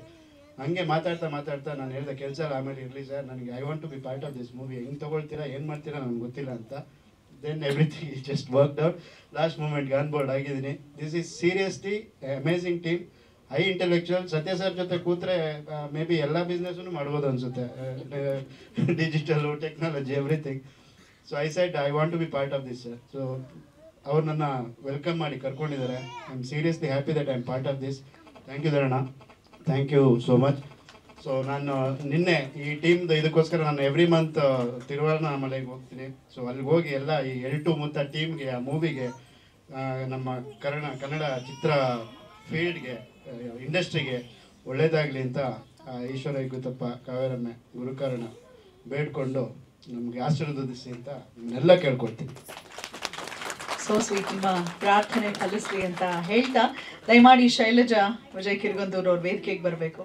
Speaker 11: ಹಂಗೆ ಮಾತಾಡ್ತಾ ನಾನು ಹೇಳಿದೆ, ಕೆಲಸ ಆಮೇಲೆ ಇರಲಿ ಸರ್, ನನಗೆ I want to be part of this movie. ಹೆಂಗೆ ತೊಗೊಳ್ತೀರಾ, ಏನು ಮಾಡ್ತೀರಾ ನನಗೆ ಗೊತ್ತಿಲ್ಲ ಅಂತ. Then everything is just worked out. Last ಮೂಮೆಂಟ್ಗೆ ಆನ್ ಬೋರ್ಡ್ ಆಗಿದ್ದೀನಿ. This is seriously amazing team, high intellectual. Satya sir ಜೊತೆ ಕೂತ್ರೆ ಮೇ ಬಿ ಎಲ್ಲ ಬಿಸ್ನೆಸ್ಸನ್ನು ಮಾಡ್ಬೋದು ಅನಿಸುತ್ತೆ, digital, technology, everything. So I said I want to be part of this sir. So ಅವ್ರು ನನ್ನ ವೆಲ್ಕಮ್ ಮಾಡಿ ಕರ್ಕೊಂಡಿದ್ದಾರೆ. I am seriously happy that I am part of this. Thank you Dharana, thank you so much. So ನಾನು ನಿನ್ನೆ ಈ ಟೀಮ್ದು ಇದಕ್ಕೋಸ್ಕರ ನಾನು every month ತಿರುವಣ್ಣಾಮಲೆಗೆ ಹೋಗ್ತೀನಿ. ಸೊ ಅಲ್ಲಿಗೆ ಹೋಗಿ ಎಲ್ಲ ಈ 2 ಮುತ್ತ ಟೀಮ್ಗೆ, ಆ ಮೂವಿಗೆ, ನಮ್ಮ ಕನ್ನಡ ಚಿತ್ರ ಫೀಲ್ಡ್ಗೆ, ಇಂಡಸ್ಟ್ರಿಗೆ ಒಳ್ಳೇದಾಗಲಿ ಅಂತ ಈಶ್ವರ ಗುತ್ತಪ್ಪ, ಕಾವೇರಮ್ಮೆ, ಗುರುಕಾರಣ ಬೇಡ್ಕೊಂಡು ನಮಗೆ ಆಶೀರ್ವದಿಸಿ ಅಂತ ನಿಮ್ಮನ್ನೆಲ್ಲ ಕೇಳ್ಕೊಳ್ತೀನಿ.
Speaker 2: So sweet. ನಿಮ್ಮ ಪ್ರಾರ್ಥನೆ ಫಲಿಸ್ಲಿ ಅಂತ ಹೇಳ್ತಾ ದಯಮಾಡಿ ಶೈಲಜಾ ವಿಜಯ್ ಕಿರ್ಗಂದೂರ್ ಅವ್ರ ವೇದಿಕೆಗೆ ಬರಬೇಕು.